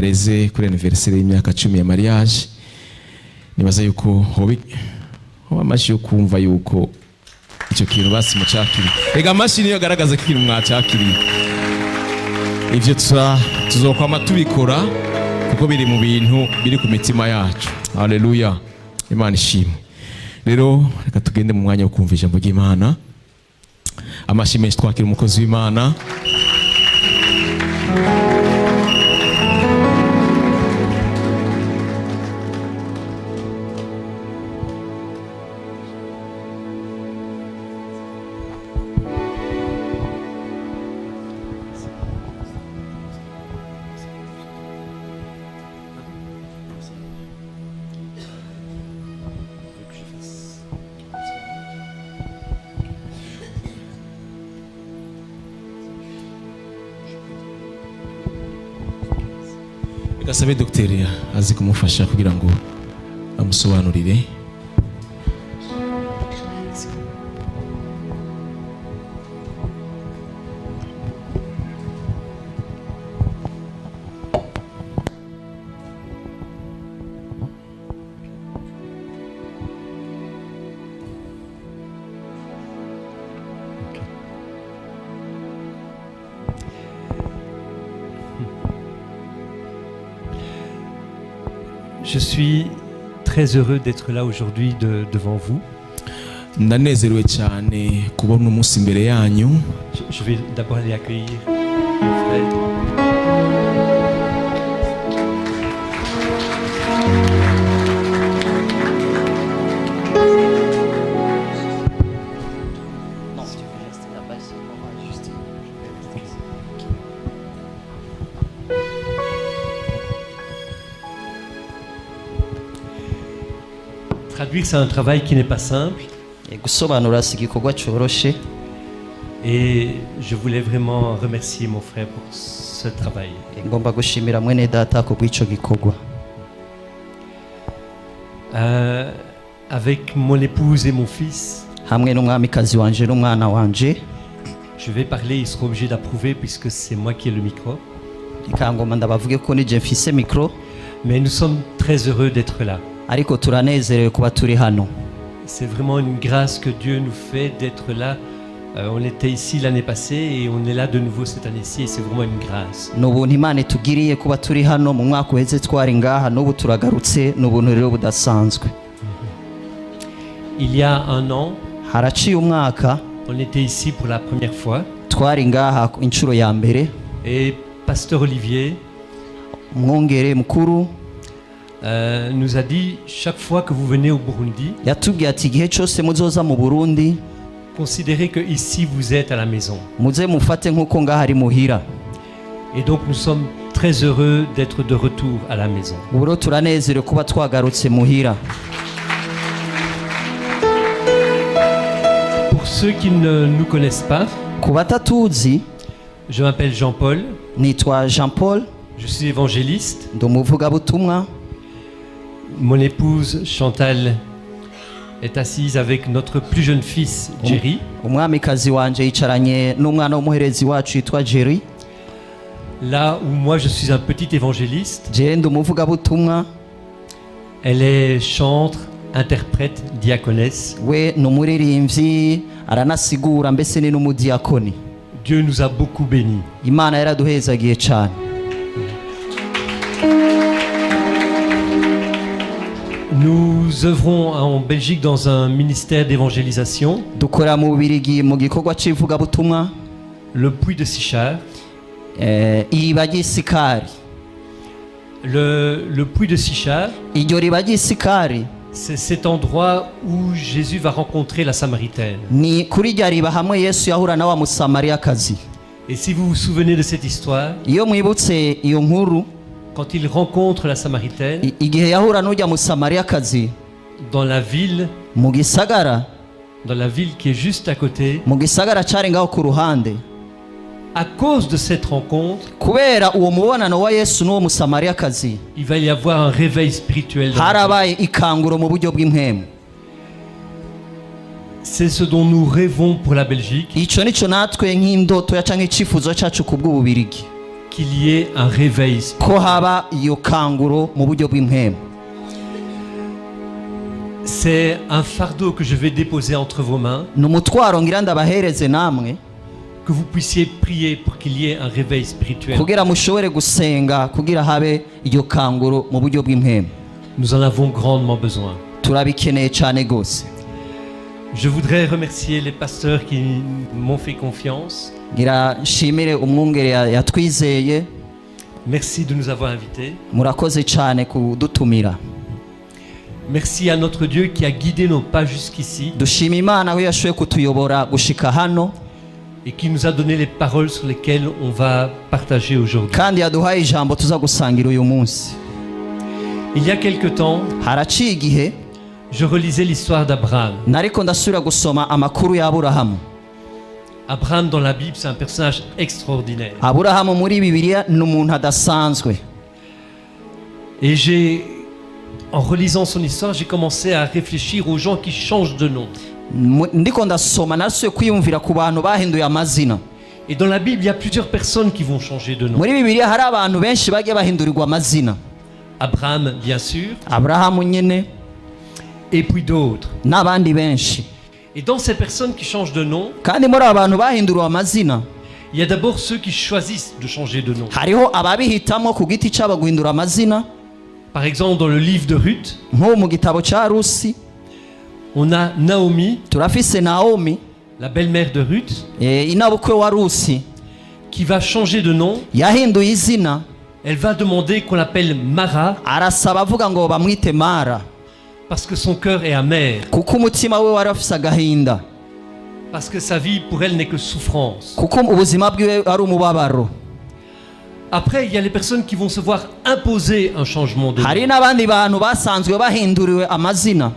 hareze kuri anniversaire y'imyaka 10 ya mariage. Nibaza yuko hobi amashi yo kumva yuko icyo kintu basi mucakiri. Ega amashi niyo garagaza ko ikintu mwacakiri. Ivyo tuzokwama tubikora kuko biri mu bintu biri ku mitima yacu. Haleluya. Imana ishimwe. Rero reka tugende mu mwanya wo kumva ijambo ry'Imana. Amashi menshi twakira umukozi w'Imana. Gasabe Dr. azi kumufasha kugira ngo amusobanurire. Je suis très heureux d'être là aujourd'hui devant vous. Ndanezerewe cyane kubona umunsi imbere yanyu. Je vais d'abord aller accueillir mon frère. Traduire, c'est un travail qui n'est pas simple. Et je voulais vraiment remercier mon frère pour ce travail. Avec mon épouse et mon fils, je vais parler, il sera obligé d'approuver puisque c'est moi qui ai le micro. Mais nous sommes très heureux d'être là. C'est vraiment une grâce que Dieu nous fait d'être là. On était ici l'année passée et on est là de nouveau cette année-ci et c'est vraiment une grâce. Il y a un an, on était ici pour la première fois. Et Pasteur Olivier nous a dit chaque fois que vous venez au Burundi, considérez que ici vous êtes à la maison. Et donc nous sommes très heureux d'être de retour à la maison. Pour ceux qui ne nous connaissent pas, je m'appelle Jean-Paul. Je suis évangéliste. Mon épouse Chantal est assise avec notre plus jeune fils Jerry. Là où moi je suis un petit évangéliste, elle est chantre, interprète, diaconesse. Dieu nous a beaucoup bénis. Nous œuvrons en Belgique dans un ministère d'évangélisation, le Puy de Sichard. Le Puy de Sichard, c'est cet endroit où Jésus va rencontrer la Samaritaine. Et si vous vous souvenez de cette histoire, quand il rencontre la Samaritaine, dans la ville qui est juste à côté, à cause de cette rencontre, il va y avoir un réveil spirituel. C'est ce dont nous rêvons pour la Belgique, qu'il y ait un réveil ko spirituel. haba iyo kanguro mu buryo bw'impwemu. C'est un fardeau que je vais déposer entre vos mains, Ni umutwaro ngira ndabahereze namwe que vous puissiez prier pour qu'il y ait un réveil spirituel. kugira mushobore gusenga kugira habe iyo kanguro mu buryo bw'impwemu. Nous en avons grandement besoin. Turabikeneye cyane gose. Je voudrais remercier les pasteurs qui m'ont fait confiance. Ngira nshimire umwungere yatwizeye. Merci de nous avoir invités. Murakoze cyane kudutumira. Merci à notre Dieu qui a guidé nos pas jusqu'ici Dushima Imana aho yashoboye kutuyobora gushika hano et qui nous a donné les paroles sur lesquelles on va partager aujourd'hui. kandi yaduhaye ijambo tuza gusangira uyu munsi. Il y a quelque temps, Haraciye igihe je relisais l'histoire d'Abraham. nariko ndasubira gusoma amakuru ya Aburahamu. Abraham dans la Bible, c'est un personnage extraordinaire. Aburahamu muri Bibiliya ni umuntu adasanzwe. Et en relisant son histoire, j'ai commencé à réfléchir aux gens qui changent de nom. Ndiko ndasoma nasuye kwiyumvira ku bantu bahinduye amazina. Et dans la Bible, il y a plusieurs personnes qui vont changer de nom. Muri Bibiliya hari abantu benshi bagiye bahindurirwa amazina. Abraham, bien sûr, Aburahamu nyene et puis d'autres. n'abandi benshi. Et dans ces personnes qui changent de nom, Kandi muri abo bantu bahinduriwe amazina il y a d'abord ceux qui choisissent de changer de nom. hariho ababihitamo ku giti cyabo guhindura amazina. Par exemple, dans le livre de Ruth, Nk'ubu mu gitabo cya Rusi on a Naomi, turafise Naomi la belle-mère de Ruth, inabukwe wa Rusi qui va changer de nom. yahinduye izina. Elle va demander qu'on l'appelle Mara Arasaba avuga ngo bamwite Mara parce que son cœur est amer, kuko umutima we wari afise agahinda, parce que sa vie pour elle n'est que souffrance. kuko ubuzima bwiwe ari umubabaro. Après, il y a les personnes qui vont se voir imposer un changement de Hari nom. n'abandi bantu basanzwe bahinduriwe amazina.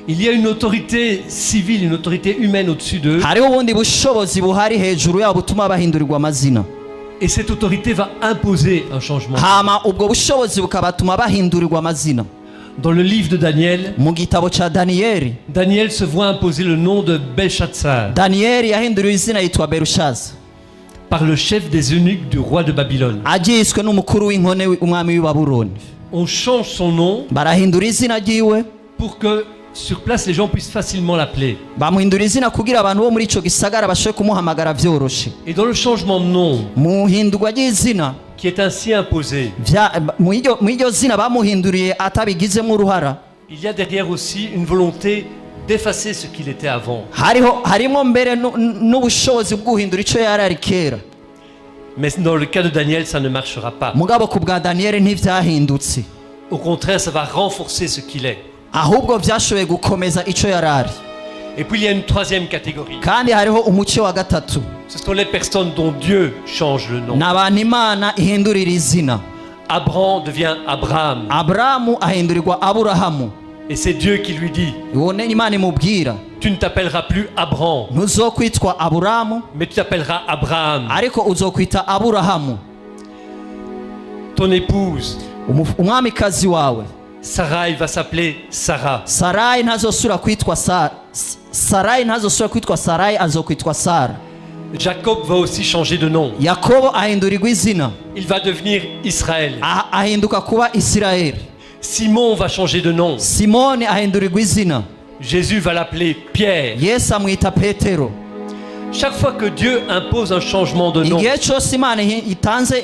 Il y a une autorité civile, une autorité humaine au-dessus d'eux, Hariho ubundi bushobozi buhari hejuru yabo butuma bahindurirwa amazina. et cette autorité va imposer un changement. Hama ubwo bushobozi bukabatuma bahindurirwa amazina. Dans le livre de Daniel, Mu gitabo cya Daniyeli, Daniel se voit imposer le nom de Belshazzar Daniyeli yahinduriwe izina yitwa Berushaza, par le chef des eunuques du roi de Babylone. agiswe n'umukuru w'inkone umwami w'i Babuloni. On change son nom Barahindura izina ryiwe, pour que sur place les gens puissent facilement l'appeler. bamuhindura izina kugira abantu bo muri ico gisagara bashobore kumuhamagara vyoroshe. Et dans le changement de nom Mu hindurwa ry'izina qui est ainsi imposé, mu iryo zina bamuhinduriye atabigizemo uruhara, il y a derrière aussi une volonté d'effacer ce qu'il était avant. harimo mbere n'ubushobozi bwo guhindura ico yari ari kera. Mais dans le cas de Daniel, ça ne marchera pas. Mugabo ku bwa Daniyeli ntivyahindutse, Au contraire, ça va renforcer ce qu'il est. ahubwo vyashoboye gukomeza ico yari ari. Et puis il y a une troisième catégorie. Kandi hariho umuce wa gatatu, Ce sont les personnes dont Dieu change le nom. n'abantu Imana ihindurira izina. Abraham devient Abraham. Aburahamu ahindurirwa Aburahamu. Et c'est Dieu qui lui dit, Ubone Imana imubwira, tu ne t'appelleras plus Abraham, ntuzokwitwa Aburahamu mais tu t'appelleras Abraham. ariko uzokwita Aburahamu. Ton épouse, Umwamikazi wawe Sarai, va s'appeler Sarah. Sarai ntazosubira kwitwa Sarai ntazosubira kwitwa Sarai, azokwitwa Sara. Jacob va aussi changer de nom. Yakobo ahindurirwa izina, Il va devenir Israël. ahinduka kuba Isirayeli. Simon va changer de nom. Simoni ahindurirwa izina, Jésus va l'appeler Pierre. Yesu amwita Petero. Chaque fois que Dieu impose un changement de nom, Igihe cyose Imana itanze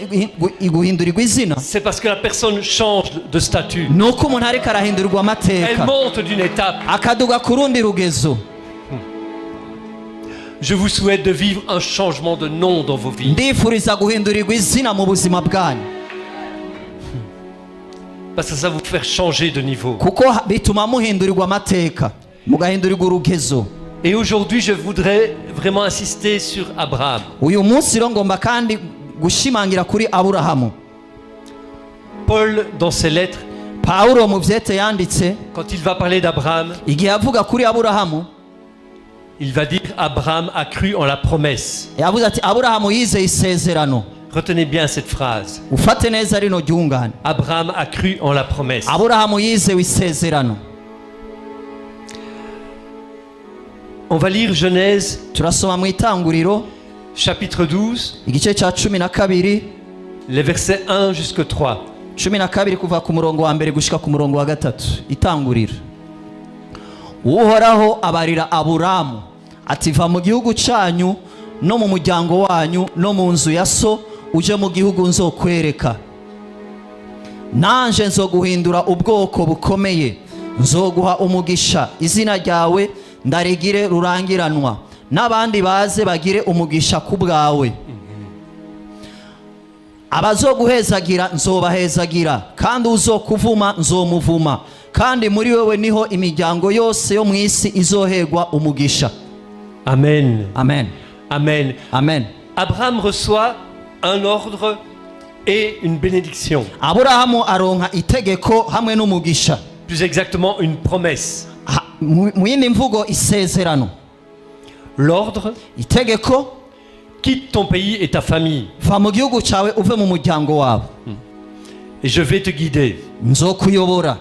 iguhindurirwa izina, c'est parce que la personne change de statut. nuko umuntu ariko arahindurirwa Elle amateka, monte d'une étape. akaduga ku rundi rugezo. Je vous souhaite de vivre un changement de nom dans vos vies. Ndifuriza guhindurirwa izina mu buzima bwanyu, Parce que ça va vous faire changer de niveau. kuko bituma muhindurirwa amateka, mugahindurirwa urugezo. Et aujourd'hui, je voudrais vraiment insister sur Abraham. Uyu munsi rero ngomba kandi gushimangira kuri Aburahamu. Paul, dans ses lettres, Pawulo mu vyete yanditse, quand il va parler d'Abraham, igihe avuga kuri Aburahamu, il va dire Abraham a cru en la promesse. yavuze ati Aburahamu yizeye isezerano. Retenez bien cette phrase. Ufate neza rino ryungane. Abraham a cru en la promesse. Aburahamu yizeye isezerano. On va lire Genèse, Turasoma mu Itanguriro chapitre 12, igice cya 12 les versets 1 jusqu'au 3. 12 kuva ku murongo wa mbere gushika ku murongo wa gatatu. Itangurira. Uhoraho abarira Aburamu ati va mu gihugu cyanyu no mu muryango wanyu no mu nzu ya so uje mu gihugu nzokwereka. Nanje nzoguhindura ubwoko bukomeye, nzoguha umugisha, izina ryawe ndarigire rurangiranwa, n'abandi baze bagire umugisha ku bwawe. Abazoguhezagira nzobahezagira, kandi uzokuvuma nzomuvuma, kandi muri wewe niho imiryango yose yo mu isi izoherwa umugisha. Amen. Amen. Amen. Amen. Abraham reçoit un ordre et une bénédiction. Aburahamu aronka itegeko hamwe n'umugisha. Plus exactement, une promesse. Mu yindi mvugo isezerano. L'ordre: itegeko, quitte ton pays et ta famille. va mu gihugu cyawe uve mu muryango wawe. Et je vais te guider. Nzokuyobora.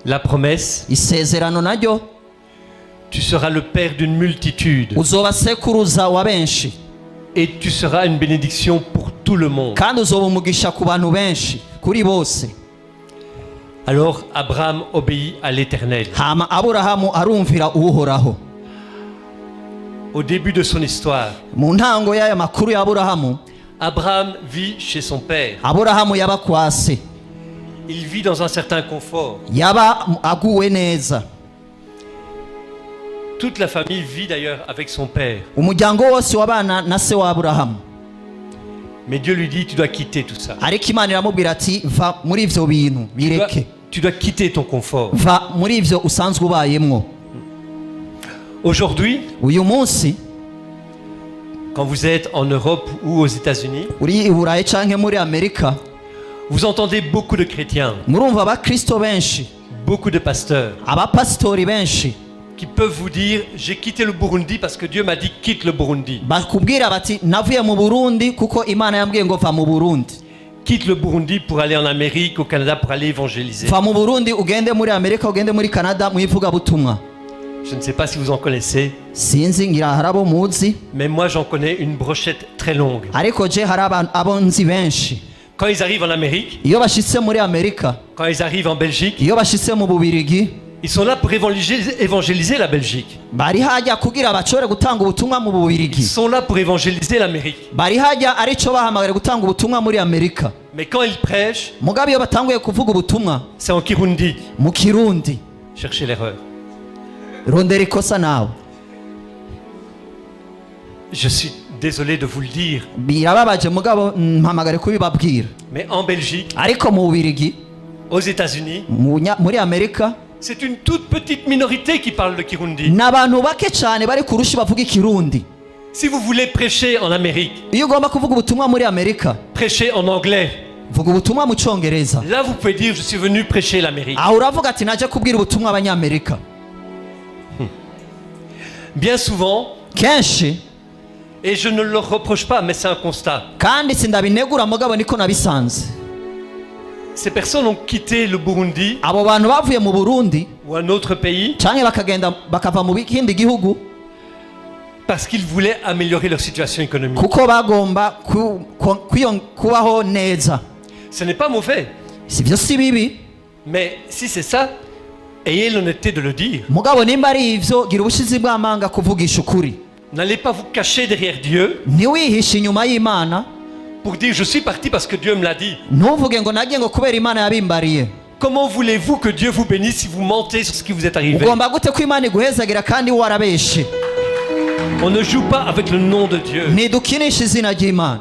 La promesse: isezerano naryo, tu seras le père d'une multitude. uzoba sekuruza wa benshi. Et tu seras une bénédiction pour tout le monde. Kandi uzoba umugisha ku bantu benshi, kuri bose. Alors Abraham obéit à l'Éternel. Hama Aburahamu arumvira Uhoraho. Au début de son histoire, Mu ntango y'aya makuru ya Aburahamu, Abraham vit chez son père. Aburahamu yaba kwase. Il vit dans un certain confort. Yaba aguwe neza. Toute la famille vit d'ailleurs avec son père. Umuryango wose wabana na se wa Aburahamu. Mais Dieu lui dit, tu dois quitter tout ça. Ariko Imana iramubwira ati va muri ivyo bintu bireke. Tu dois quitter ton confort. Va muri ivyo usanzwe ubayemwo. Aujourd'hui, Uyu munsi quand vous êtes en Europe ou aux États-Unis, uri i Burayi canke muri Amerika, vous entendez beaucoup de chrétiens, murumva abakristo benshi, beaucoup de pasteurs abapasitori benshi qui peuvent vous dire, j'ai quitté le Burundi parce que Dieu m'a dit quitte le Burundi. bakubwira bati navuye mu Burundi kuko Imana yambwiye ngo va mu Burundi. Quitte le Burundi pour aller en Amérique, au Canada, pour aller évangéliser. Va mu Burundi ugende muri Amerika, ugende muri Canada mu ivugabutumwa. Je ne sais pas si vous en connaissez, Sinzi ngira harabo muzi, mais moi j'en connais une brochette très longue. ariko je hari abo nzi benshi. Quand ils arrivent en Amérique, Iyo bashitse muri Amerika, quand ils arrivent en Belgique, iyo bashitse mu Bubirigi, ils sont là pour évangéliser la Belgique. bari hajya kugira bashobore gutanga ubutumwa mu Ils Bubirigi. sont là pour évangéliser l'Amérique. Bari hajya arico bahamagara gutanga ubutumwa muri Amerika. Mais quand ils prêchent, Mugabe iyo batanguye kuvuga ubutumwa c'est en Kirundi. mu Kirundi, Cherchez l'erreur. rondera ikosa nawe. Je suis désolé de vous le dire, Birababaje mugabo mpamagare kubibabwira. mais en Belgique, Ariko mu Bubirigi, aux États-Unis, muri Amerika, c'est une toute petite minorité qui parle le Kirundi. n'abantu bake cyane bari kurushi bavuga Ikirundi. Si vous voulez prêcher en Amérique, Iyo ugomba kuvuga ubutumwa muri Amerika, prêcher en anglais, vuga ubutumwa mu Cyongereza. là vous pouvez dire je suis venu prêcher l'Amérique. Aho uravuga ati naje kubwira ubutumwa abanyamerika. Bien souvent, Kenshi, et je ne le reproche pas, mais c'est un constat, kandi sindabinegura mugabo niko nabisanze. ces personnes ont quitté le Burundi Abo bantu bavuye mu Burundi ou un autre pays canke bakagenda bakava mu kindi gihugu parce qu'ils voulaient améliorer leur situation économique. kuko bagomba kubaho neza. Ce n'est pas mauvais, Sivyo si bibi, mais si c'est ça, ayez l'honnêteté de le dire. mugabo nimba ari ivyo gira ubushizi bw'amanga kuvugisha ukuri. N'allez pas vous cacher derrière Dieu Ntiwihishe inyuma y'Imana, pour dire je suis parti parce que Dieu me l'a dit. ntuvuge ngo nagiye ngo kubera Imana yabimbariye. Comment voulez-vous que Dieu vous bénisse si vous mentez sur ce qui vous est arrivé? Ugomba gute ko Imana iguhezagira kandi warabeshe? On ne joue pas avec le nom de Dieu. Ntidukinisha izina ry'Imana.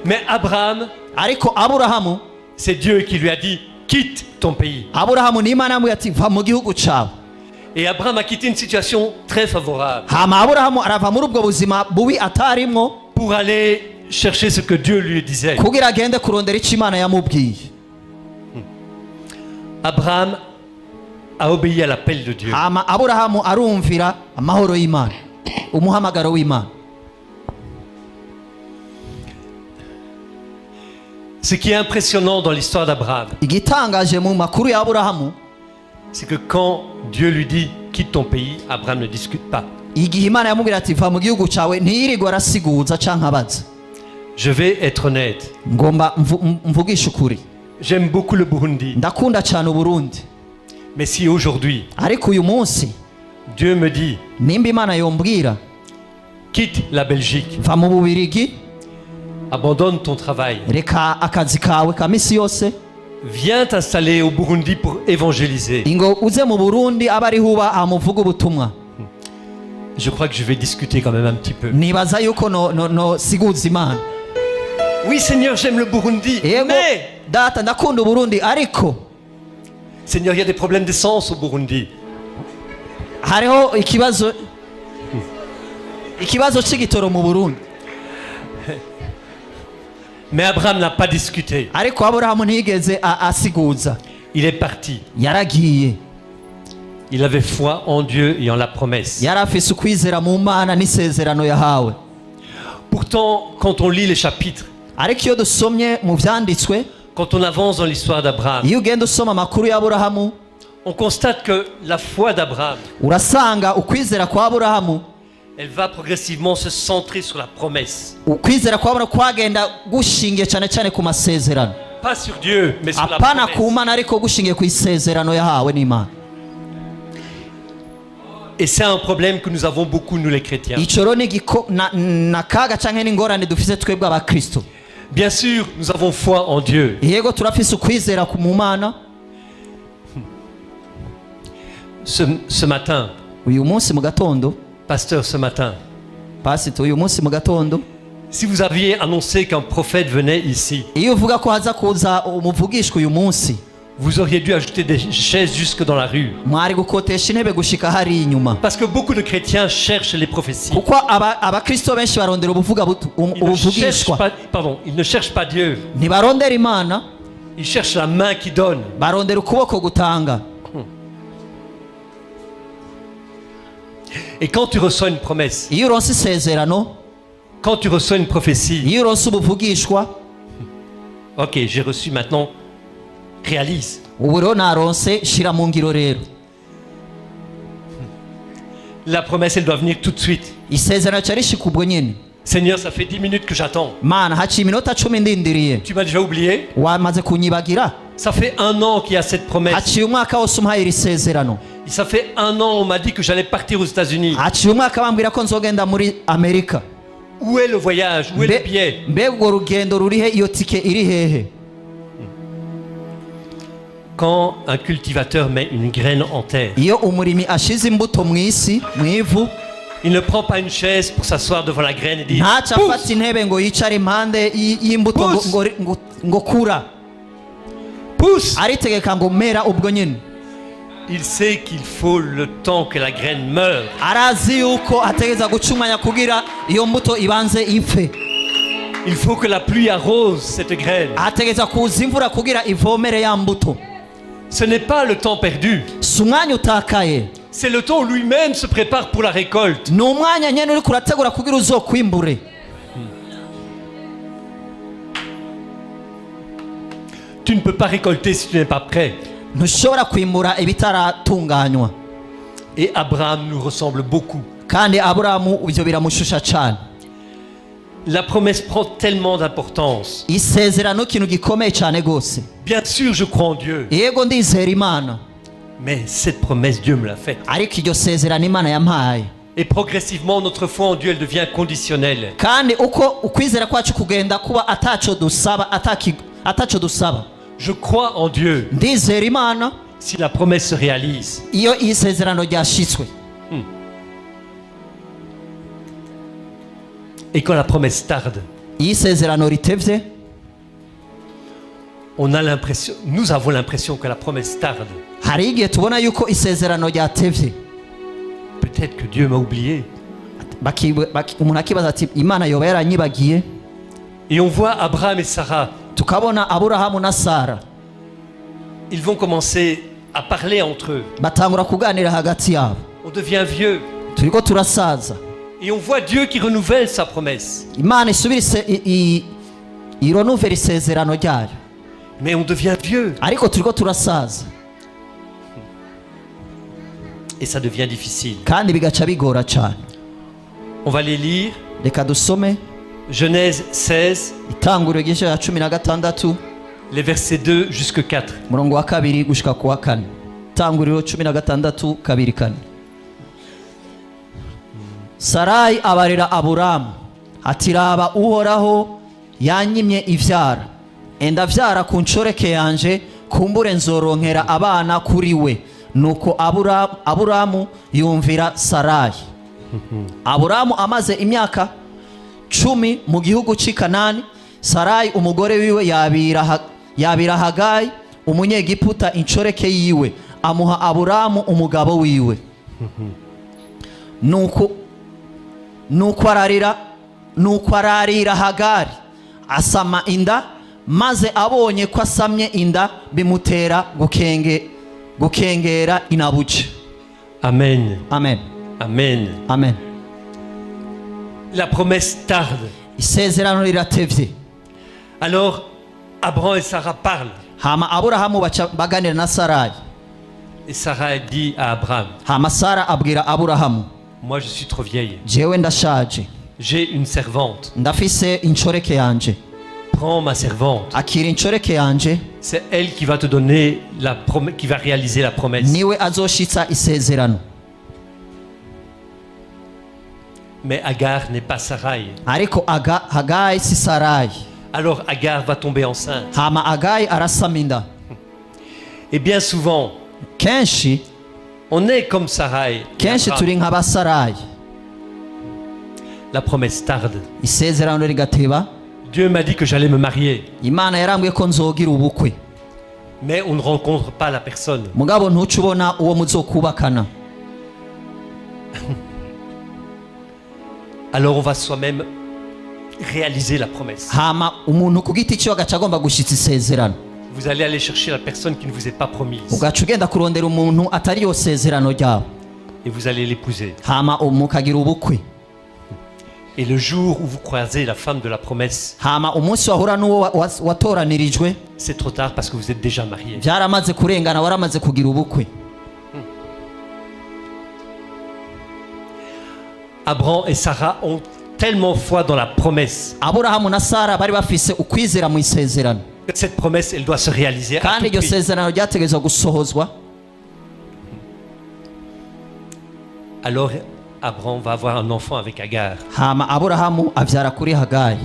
Mais Abraham, Ariko Aburahamu, c'est Dieu qui lui a dit quitte ton pays. Aburahamu ni Imana yamubwiye ati va mu gihugu cyawe. Et Abraham a quitté une situation très favorable Hama Aburahamu arava muri ubwo buzima bubi atarimwo pour aller chercher ce que Dieu lui disait. kugira agende kurondera icyo Imana yamubwiye. Abraham a obéi à l'appel de Dieu. Hama Aburahamu arumvira amahoro y'Imana, umuhamagaro w'Imana. Ce qui est impressionnant dans l'histoire d'Abraham, Igitangaje mu makuru ya Aburahamu, c'est que quand Dieu lui dit quitte ton pays, Abraham ne discute pas. igihe Imana yamubwira ati va mu gihugu cyawe, ntiyirirwa arasiguza canke abaza. Je vais être honnête. ngomba mvugisha ukuri. J'aime beaucoup le Burundi. Ndakunda cyane Uburundi. Mais si aujourd'hui, Ariko uyu munsi Dieu me dit, nimba Imana yombwira quitte la Belgique, va mu Bubirigi, abandonne ton travail, reka akazi kawe ka misi yose, viens t'installer au Burundi pour évangéliser. ingo uze mu Burundi abe ariho uba amuvuga ubutumwa. Je crois que je vais discuter quand même un petit peu. Nibaza yuko no siguza Imana. Oui Seigneur, j'aime le Burundi. Yego Mais, data ndakunda Uburundi, ariko Seigneur, il y a des problèmes d'essence au Burundi. hariho ikibazo c'igitoro mu Burundi. Mais Abraham n'a pas discuté. Ariko Aburahamu ntiyigeze asiguza, Il est parti. yaragiye. Il avait foi en Dieu et en la promesse. Yari afise ukwizera mu Mana n'isezerano yahawe. Pourtant, quand on lit les chapitres, Ariko iyo dusomye mu vyanditswe, quand on avance dans l'histoire d'Abraham, iyo ugenda usoma amakuru ya Aburahamu, on constate que la foi d'Abraham, urasanga ukwizera kwa Aburahamu, elle va progressivement se centrer sur la promesse. ukwizera kwa Aburahamu kwagenda gushingiye cyane cyane ku masezerano. Pas sur Dieu, mais sur la Apana ku promesse. Mana, ariko gushingiye ku isezerano yahawe n'Imana. Et c'est un problème que nous avons beaucoup, nous les chrétiens. Ico rero ni nakaga canke n'ingorane dufise twebwe abakristo. Bien sûr, nous avons foi en Dieu. Yego turafise ukwizera mu Mana. Ce matin, Uyu munsi mu gatondo, pasteur, ce matin, pasito, uyu munsi mu gatondo, si vous aviez annoncé qu'un prophète venait ici, iyo uvuga ko haza kuza umuvugishwa uyu munsi, vous auriez dû ajouter des chaises jusque dans la rue. mwari gukotesha intebe gushika hari inyuma. Parce que beaucoup de chrétiens cherchent les prophéties. Kuko abakristo benshi barondera ubuvugishwa, Ils ne cherchent pas Dieu. ntibarondera Imana, Ils cherchent la main qui donne. barondera ukuboko gutanga. Et quand tu reçois une promesse, Iyo uronse isezerano, quand tu reçois une prophétie, iyo uronse ubuvugishwa, ok, j'ai reçu maintenant, réalise. ubu rero naronse, shira mu ngiro rero. La promesse, elle doit venir tout de suite. Isezerano cyari rishika ubwo nyene. Seigneur, ça fait 10 minutes que j'attends. Mana, haciye iminota 10 ndindiriye, Tu m'as déjà oublié? wamaze kunyibagira? Ça fait 1 an qu'il y a cette promesse. Haciye umwaka wose umpaye iri sezerano. Ça fait 1 an, on m'a dit que j'allais partir aux États-Unis. Haciye umwaka bambwira ko nzogenda muri Amerika. Où est le voyage? Où est le billet? Mbega urwo rugendo rurihe, iyo tike iri hehe? Quand un cultivateur met une graine en terre, Iyo umurimi ashize imbuto mu isi, mu ivu, il ne prend pas une chaise pour s'asseoir devant la graine et dire ntaca pousse. afata intebe ngo yicare impande y'imbuto ngo kura, Pousse. aritegeka ngo mera ubwo nyine. Il sait qu'il faut le temps que la graine meure. Arazi yuko ategeza guca umwanya kugira iyo mbuto ibanze ipfe. Il faut que la pluie arrose cette graine. Ategeza kuza imvura kugira ivomere ya mbuto. Ce n'est pas le temps perdu. Si umwanya utakaye, C'est le temps où lui-même se prépare pour la récolte. ni umwanya nyene uriko urategura kugira uzokwimbure. Tu ne peux pas récolter si tu n'es pas prêt. Ntushobora kwimbura ibitaratunganywa. Et Abraham nous ressemble beaucoup. Kandi Aburahamu ivyo biramushusha cane. La promesse prend tellement d'importance. Isezerano ikintu gikomeye cane gose. Bien sûr, je crois en Dieu. Yego ndizera Imana, Mais cette promesse, Dieu me l'a faite. ariko iryo sezerano Imana yampaye. Et progressivement, notre foi en Dieu, elle devient conditionnelle. Kandi uko ukwizera kwacu kugenda kuba ataco dusaba, Je crois en Dieu ndizera Imana si la promesse se réalise. iyo isezerano ryashitswe. Et quand la promesse tarde, Iyo isezerano ritevye, nous avons l'impression que la promesse tarde. hari igihe tubona yuko isezerano ryatevye. Peut-être que Dieu m'a oublié. Umuntu akibaza ati Imana yoba yaranyibagiye. Et on voit Abraham et Sarah. Tukabona Aburahamu na Sara Ils vont commencer à parler entre eux. batangura kuganira hagati yabo. On devient vieux. Turiko turasaza, Et on voit Dieu qui renouvelle sa promesse. Imana isubire ironuvera isezerano ryayo, Mais on devient vieux. ariko turiko turasaza Et ça devient difficile. kandi bigaca bigora cane. On va les lire. Reka dusome Genèse 16, itanguriro igice cya 16 les versets 2 jusqu'à 4. umurongo wa 2 gushika ku wa 4. Itanguriro 16 2 4. Sarayi abarira Aburamu ati raba uhoraho yanyimye ivyara enda vyara ku nshoreke yanje kumbure nzoronkera abana kuri we. Nuko Aburamu yumvira Sarayi. Aburamu amaze imyaka 10 mu gihugu cy'i Kanani. Sarayi umugore wiwe yabira Hagayi umunyegiputa inshoreke yiwe amuha Aburamu umugabo wiwe. nuko ararira Hagari asama inda, maze abonye ko asamye inda bimutera gukengera inabuce. Amen. Amen. Amen. Amen. La promesse tarde. Isezerano riratevye. Alors, Abraham et Sarah parlent. Hama Aburahamu baganira na Sarayi. Et Sarah dit à Abraham, Hama Sara abwira Aburahamu, moi je suis trop vieille. jewe ndashaje, J'ai une servante. ndafise inshoreke yanje. Prends ma servante. Akira inshoreke yanje, C'est elle qui va te donner la promesse, qui va réaliser la promesse. niwe azoshitsa isezerano. Mais Agar n'est pas Sarai. Ariko Hagayi si Sarayi. Alors Agar va tomber enceinte. Hama Hagayi arasama inda. Et bien souvent, Kenshi on est comme Sarai. et kenshi Abraham. turi nk'aba Sarayi. La promesse tarde. Isezerano rigateba. Dieu m'a dit que j'allais me marier. Imana yarambwiye ko nzogira ubukwe, Mais on ne rencontre pas la personne. mugabo ntuca ubona uwo muzokubakana. Alors on va soi-même réaliser la promesse. Hama umuntu ku giti cyo agaca agomba gushitsa isezerano. Vous allez aller chercher la personne qui ne vous est pas promise. Ugaca ugenda kurondera umuntu atari yo sezerano ryawe. Et vous allez l'épouser. Hama mukagira ubukwe. Et le jour où vous croisez la femme de la promesse, Hama umunsi wahura n'uwo watoranirijwe c'est trop tard parce que vous êtes déjà marié. byaramaze kurengana, waramaze kugira ubukwe. Abraham et Sarah ont tellement foi dans la promesse Aburahamu na Sara bari bafise ukwizera mu isezerano, que cette promesse, elle doit se réaliser à kandi tout iryo prix. sezerano ryategerezwa gusohozwa. Alors Abraham va avoir un enfant avec Agar. Hama Aburahamu avyara kuri Hagayi,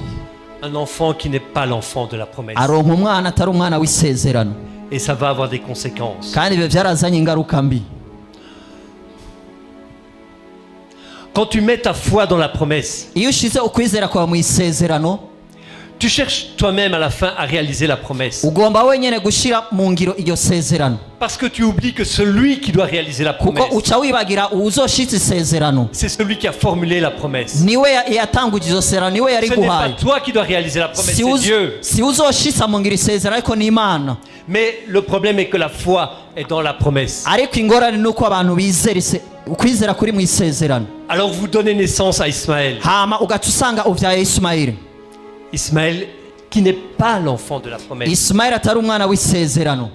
Un enfant qui n'est pas l'enfant de la promesse. aronka umwana atari umwana w'isezerano, Et ça va avoir des conséquences. kandi ibyo byarazanye ingaruka mbi. Quand tu mets ta foi dans la promesse, Iyo ushize ukwizera kwawe mu isezerano, tu cherches toi-même à la fin à réaliser la promesse. ugomba wenyene gushira mu ngiro iryo sezerano, Parce que tu oublies que celui qui doit réaliser la kuko promesse, uca wibagira uwuzoshitsa isezerano c'est celui qui a formulé la promesse. niwe yatanguje izo sezerano, niwe yari Ce n'est pas guhaye. toi qui dois réaliser la promesse, c'est Dieu. Si uzoshitsa mu ngiro isezerano, ariko ni Imana. Mais le problème est que la foi est dans la promesse. Ariko ingorane nuko abantu bizera ukwizera kuri mu isezerano. Alors vous donnez naissance à Ismaël. Hama ugaca usanga uvyaye Ismaili. Ismaël qui n'est pas l'enfant de la promesse. Ismaili atari umwana w'isezerano.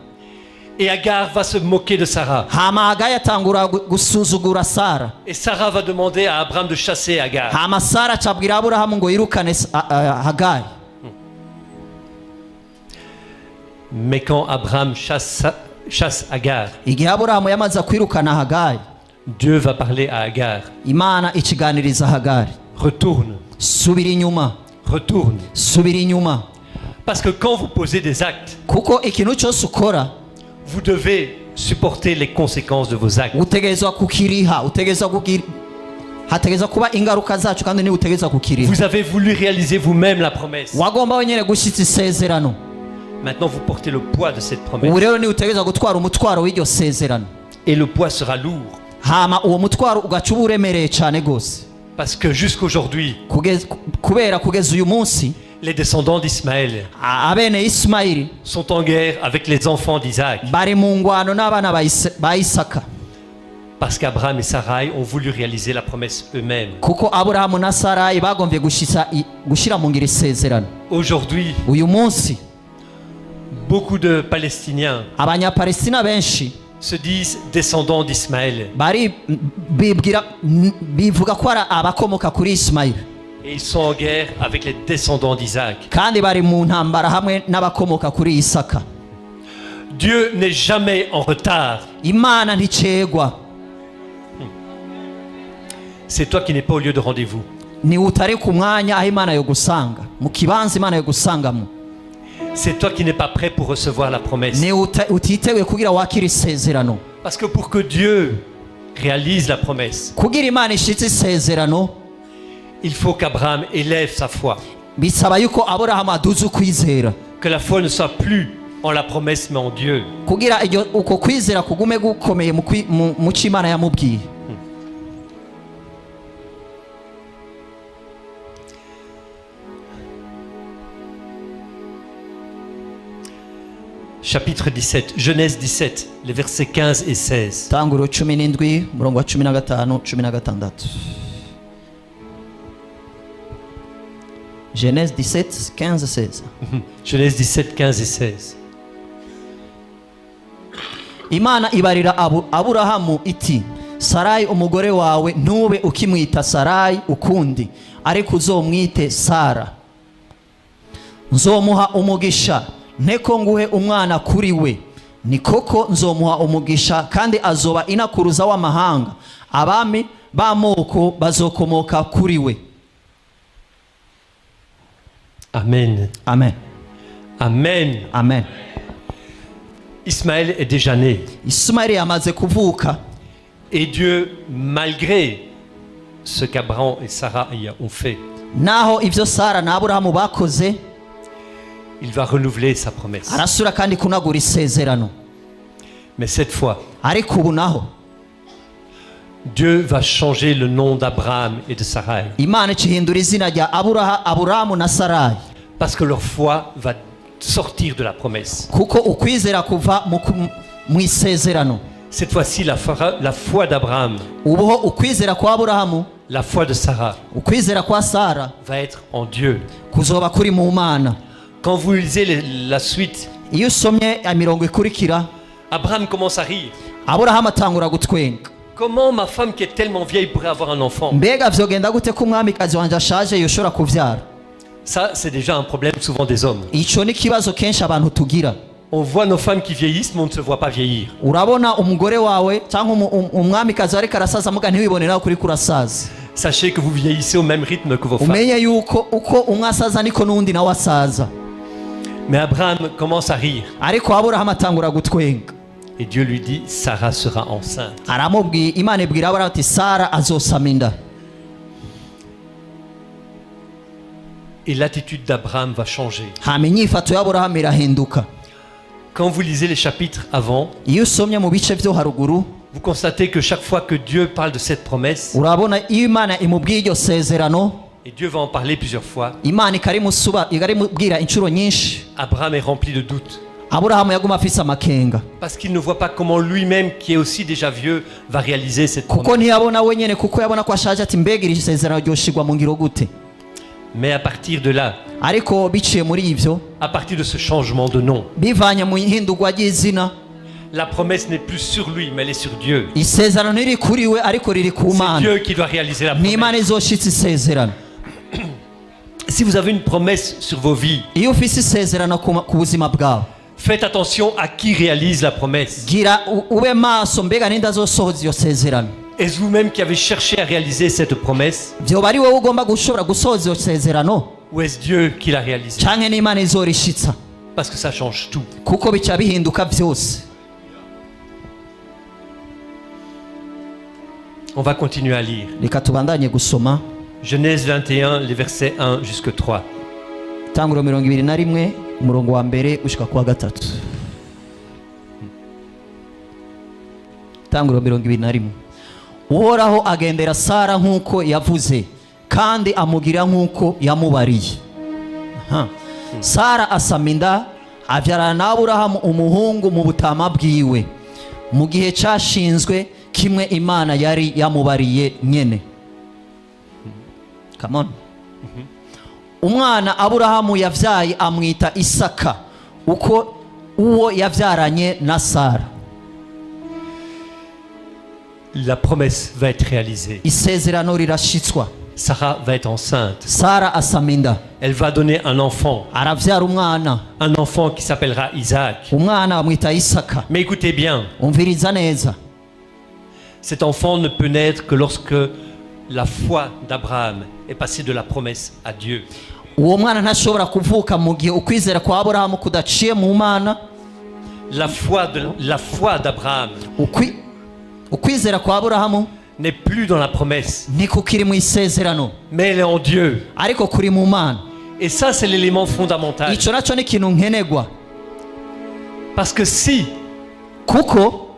Et Agar va se moquer de Sarah. Hama Hagayi atangura gusuzugura Sara. Et Sarah va demander à Abraham de chasser Agar. Hama Sara acabwira Aburahamu ngo yirukane Hagayi. Mais quand Abraham chasse Agar, Igihe Aburahamu yamaze kwirukana Hagayi, Dieu va parler à Agar. Imana ikiganiriza Hagari, Retourne, subira inyuma, retourne. subira inyuma. Parce que quand vous posez des actes, Kuko ikintu cyose ukora vous devez supporter les conséquences de vos actes. utegerezwa kukiriha, hategerezwa kuba ingaruka zacu, kandi niwe utegerezwa kukiriha. Vous avez voulu réaliser vous-même la promesse. Wagomba wenyene gushitsa isezerano. Maintenant, vous portez le poids de cette Ubu promesse. rero niwe utegerezwa gutwara umutwaro w'iryo sezerano. Et le poids sera lourd. Hama uwo mutwaro ugaca uba uremereye cyane gose. Parce que jusqu'aujourd'hui, Kubera kugeza uyu munsi les descendants d'Ismaël abene Ismaili sont en guerre avec les enfants d'Isaac. bari mu ngwano n'abana ba Isaka, Parce qu'Abraham et Sarai ont voulu réaliser la promesse eux-mêmes. kuko Aburahamu na Sarayi bagombye gushira mu ngiro isezerano. Aujourd'hui, Uyu munsi beaucoup de Palestiniens abanyapalestina benshi se disent descendants d'Ismaël. bivuga ko ari abakomoka kuri Ismaili. Et ils sont en guerre avec les descendants d'Isaac. kandi bari mu ntambara hamwe n'abakomoka kuri Isaka. Dieu n'est jamais en retard. Imana nticegwa. C'est toi qui n'es pas au lieu de rendez-vous. Ni utari ku mwanya aho Imana yo gusanga, mu kibanza Imana yo gusangamo. C'est toi qui n'es pas prêt pour recevoir la promesse. Ni utiteguye kugira wakira isezerano. Parce que pour que Dieu réalise la promesse, Kugira Imana ishitse isezerano, il faut qu'Abraham élève sa foi. bisaba yuko Aburahamu aduza ukwizera. Que la foi ne soit plus en la promesse mais en Dieu. Kugira uko kwizera kugume gukomeye mu cyo Imana yamubwiye. Chapitre 17, Genèse 17, les versets 15 et 16. Tanguriro 17 murongo wa 15 16. Genèse 17 15 16. Genèse 17, 15 et 16. Imana ibarira Aburahamu iti, Sarayi umugore wawe ntube ukimwita Sarayi ukundi, ariko uzomwite Sara. Nzomuha umugisha, nteko nguhe umwana kuri we. Ni koko nzomuha umugisha, kandi azoba inakuruza w'amahanga. Abami b'amoko bazokomoka kuri we. Amen. Amen. Amen. Amen. Ismaël est déjà né. Ismaël yamaze kuvuka. Et Dieu, malgré ce qu'Abraham et Sarah ont fait, Naho ivyo Sara na Aburahamu bakoze, il va renouveler sa promesse. arasura kandi kunagura isezerano. Mais cette fois, Ariko ubu naho Dieu va changer le nom d'Abraham et de Sarai. Imana icihindura izina rya Aburahamu na Sarayi, Parce que leur foi va sortir de la promesse. kuko ukwizera kuva mu isezerano. Cette fois-ci, la foi d'Abraham, Ubuho ukwizera kwa Aburahamu, la foi de Sarah ukwizera kwa Sara va être en Dieu. kuzoba kuri mu Mana. Quand vous lisez la suite, Iyo usomye imirongo ikurikira, Abraham commence à rire. Aburahamu atangura gutwenga. Comment ma femme qui est tellement vieille pourrait avoir un enfant? Mbega vyogenda gute ko umwamikazi wanje ashaje yoshobora kuvyara? Ça, c'est déjà un problème souvent des hommes. Ico ni kibazo kenshi abantu tugira. On voit nos femmes qui vieillissent, mais on ne se voit pas vieillir. Urabona umugore wawe cyangwa umwamikazi ariko arasaza muga ntiwibone nawe kuri kurasaza. Sachez que vous vieillissez au même rythme que vos femmes. Umenye yuko uko umwasaza niko nundi nawe asaza. Mais Abraham commence à rire. Ariko Aburahamu atangura gutwenga. Et Dieu lui dit, Sarah sera enceinte. Aramubwiye, Imana ibwira Aburahamu ati Sara azosama inda. Et l'attitude d'Abraham va changer. Hama inyifato y'Aburahamu irahinduka. Quand vous lisez les chapitres avant, Iyo usomye mu bice vyo haruguru, vous constatez que chaque fois que Dieu parle de cette promesse, urabona iyo Imana imubwiye iryo sezerano, et Dieu va en parler plusieurs fois, Imana ikarimubwira inshuro nyinshi, Abraham est rempli de doutes. Aburahamu yaguma afise amakenga. Parce qu'il ne voit pas comment lui-même, qui est aussi déjà vieux, va réaliser cette Kuko promesse. ntiyabona wenyene, kuko yabona ko ashaje, ati mbega iri sezerano ryoshigwa mu ngiro gute? Mais à partir de là, Ariko biciye muri ivyo, à partir de ce changement de nom, bivanye mu ihindurwa ry'izina, la promesse n'est plus sur lui, mais elle est sur Dieu. isezerano riri kuri we ariko riri ku C'est Mana. Dieu qui doit réaliser la Ni Imana promesse. izoshitsa isezerano. Si vous avez une promesse sur vos vies, Iyo ufise isezerano ku buzima bwawe, faites attention à qui réalise la promesse. gira ube maso, mbega ninde azosohoza iyo sezerano? Est-ce vous-même qui avez cherché à réaliser cette promesse, Vyoba ari wowe ugomba gushobora gusohoza iyo sezerano, ou est-ce Dieu qui l'a réalisée? canke n'Imana izorishitsa? Parce que ça change tout. Kuko bica bihinduka vyose. On va continuer à lire. Reka tubandanye gusoma Genèse 21, les versets 1 jusqu'à 3. Tanguriro 21 umurongo wa mbere gushika kwa gatatu. Tanguriro 21. Uhoraho agendera Sara nk'uko yavuze, kandi amugira nk'uko yamubariye. Sara asama inda, avyarana na Aburahamu umuhungu mu butama bwiwe, mu gihe cashinzwe kimwe Imana yari yamubariye nyene. Come on. Umwana Aburahamu yavyaye amwita Isaka, uko uwo yavyaranye na Sara. La promesse va être réalisée. Isezerano rirashitswa. Sarah va être enceinte. sara asama inda Elle va donner un enfant qui s'appellera Isaac. umwana bamwita isaka. Mais écoutez bien, Umviriza neza, cet enfant ne peut naître que lorsque la foi d'Abraham est passée de la promesse à Dieu. uwo mwana ntashobora kuvuka mu gihe ukwizera kwa aburahamu kudaciye mu mana. La foi d'Abraham Ukwizera kwa aburahamu n'est plus dans la promesse, ntikukiri mu isezerano, mais elle est en Dieu. ariko kuri mu mana. Et ça, c'est l'élément fondamental. Ico naco ni ikintu nkenegwa, Parce que si kuko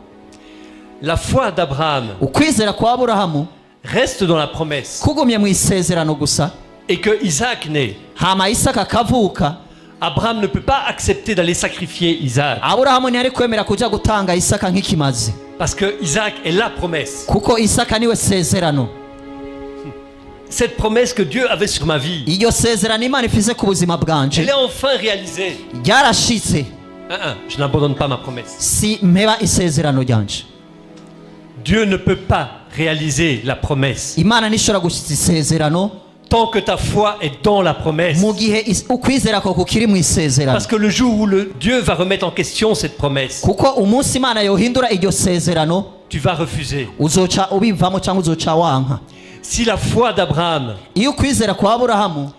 la foi d'Abraham ukwizera kwa aburahamu reste dans la promesse kugumye mu isezerano gusa, et que Isaac naît, hama isaka akavuka, Abraham ne peut pas accepter d'aller sacrifier Isaac. aburahamu ntiyari kwemera kuja gutanga isaka nk'ikimazi, Parce que Isaac est la promesse. kuko isaka niwe sezerano. Cette promesse que Dieu avait sur ma vie, Iryo sezerano Imana ifise ku buzima bwanje elle est enfin réalisée. ryarashitse. Je n'abandonne pas ma promesse. Si mpeba isezerano ryanje. Dieu ne peut pas réaliser la promesse Imana ntishobora gushitsa isezerano tant que ta foi est dans la promesse. mu gihe ukwizera ko kukiri mu isezerano, Parce que le jour où Dieu va remettre en question cette promesse, kuko umunsi Imana yohindura iryo sezerano tu vas refuser. uzoca ubivamo cyangwa uzoca wanka. Si la foi d'Abraham Iyo ukwizera kwa aburahamu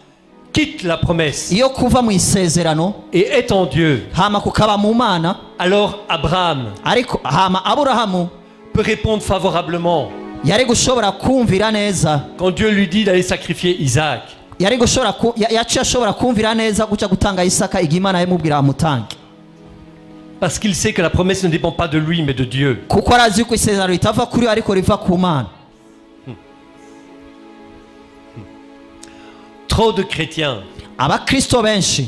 quitte la promesse iyo kuva mu isezerano et est en Dieu, hama kukaba mu mana, alors Abraham ariko hama aburahamu peut répondre favorablement yari gushobora kumvira neza, quand Dieu lui dit d'aller sacrifier Isaac. yari gushobora yaciye ashobora kumvira neza guca gutanga isaka igihe Imana yamubwira amutange, Parce qu'il sait que la promesse ne dépend pas de lui mais de Dieu. kuko arazi yuko isezerano ritava kuri we ariko riva ku Mana. Trop de chrétiens, Abakristo benshi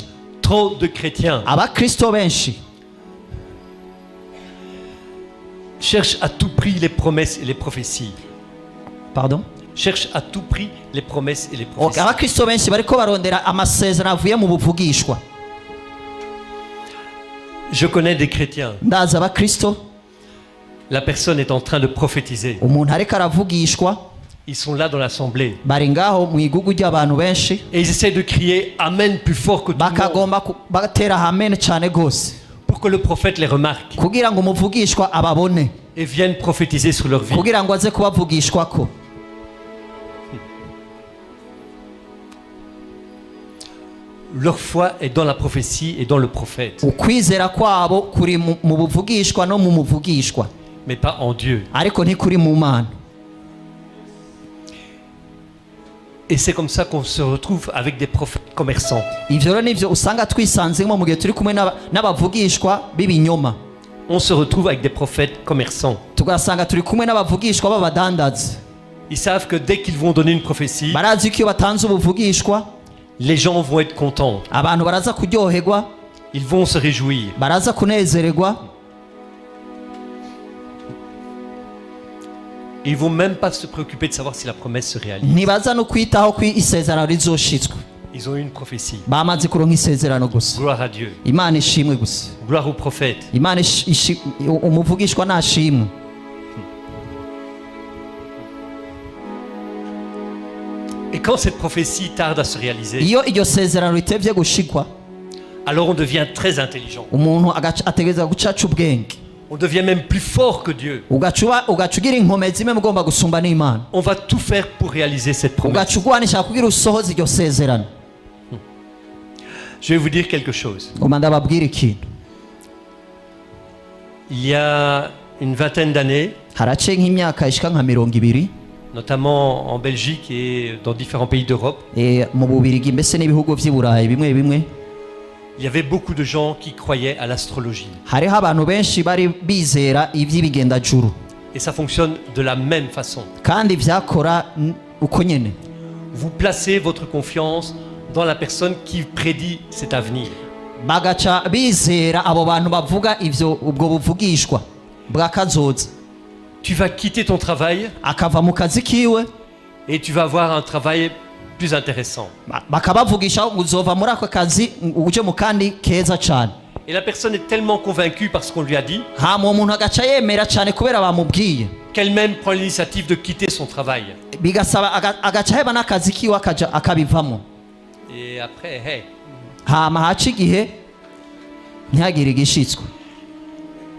cherchent à tout prix les promesses et les prophéties. pardon Cherchent à tout prix les promesses et les Okay, prophéties. abakristo benshi bariko barondera amasezerano avuye mu buvugishwa. Je connais des chrétiens. Ndazi abakristo, La personne est en train de prophétiser. umuntu ariko aravugishwa, Ils sont là dans l'assemblée. bari ngaho mu igugu ry'abantu benshi, Et ils essaient de crier Amen plus fort que tout le monde bakagomba batera amen cyane gose pour que le prophète les remarque kugira ngo umuvugishwa ababone, et vienne prophétiser sur leur vie. kugira ngo aze kubavugishwako. Leur foi est dans la prophétie et dans le prophète, Ukwizera kwabo kuri mu buvugishwa no mu muvugishwa, mais pas en Dieu. ariko ntikuri mu Mana. Et c'est comme ça qu'on se retrouve avec des prophètes commerçants. Ivyo rero nivyo usanga twisanzemo mu gihe turi kumwe n'abavugishwa b'ibinyoma, On se retrouve avec des prophètes commerçants. tugasanga turi kumwe n'abavugishwa b'abadandazi. Ils savent que dès qu'ils vont donner une prophétie, Barazi ko iyo batanze ubuvugishwa les gens vont être contents. abantu baraza kuryoherwa, Ils vont se réjouir. baraza kunezererwa, Ils ne vont même pas se préoccuper de savoir si la promesse se réalise. ntibaza no kwitaho ko isezerano rizoshitswe. Ils ont eu une prophétie. Bamaze kuronka isezerano gusa. Gloire à Dieu. Imana ishimwe gusa. Gloire au prophète. Imana umuvugishwa nashimwe. Et quand cette prophétie tarde à se réaliser, Iyo iryo sezerano ritevye gushikwa, alors on devient très intelligent. umuntu ategereza gucaca ubwenge, On devient même plus fort que Dieu. ugaca ugira inkomezi imwe mugomba gusumba n'Imana, On va tout faire pour réaliser cette promesse. ugaca ugwanisha kugira usohoze iryo sezerano. Je vais vous dire quelque chose. Ngoma ndababwira ikintu. Il y a une vingtaine d'années, Haraciye nk'imyaka ishika nka 20, notamment en Belgique et dans différents pays d'Europe, mu Bubirigi mbese n'ibihugu vy'i Burayi bimwe bimwe, il y avait beaucoup de gens qui croyaient à l'astrologie. hariho abantu benshi bari bizera ivy'ibigendajuru, Et ça fonctionne de la même façon. kandi vyakora uko nyene. Vous placez votre confiance dans la personne qui prédit cet avenir. Bagaca bizera abo bantu bavuga ivyo ubwo buvugishwa bwa kazoza, Tu vas quitter ton travail akava mu kazi kiwe, et tu vas avoir un travail plus intéressant. bakabavugisha ngo uzova muri ako kazi uje mu kandi keza cane. Et la personne est tellement convaincue par ce qu'on lui a dit hama uwo muntu agaca yemera cyane kubera bamubwiye, qu'elle-même prend l'initiative de quitter son travail. bigasaba agaca aheba n'akazi kiwe akabivamo. Et après, hey, Hama haca igihe ntihagire igishitswe.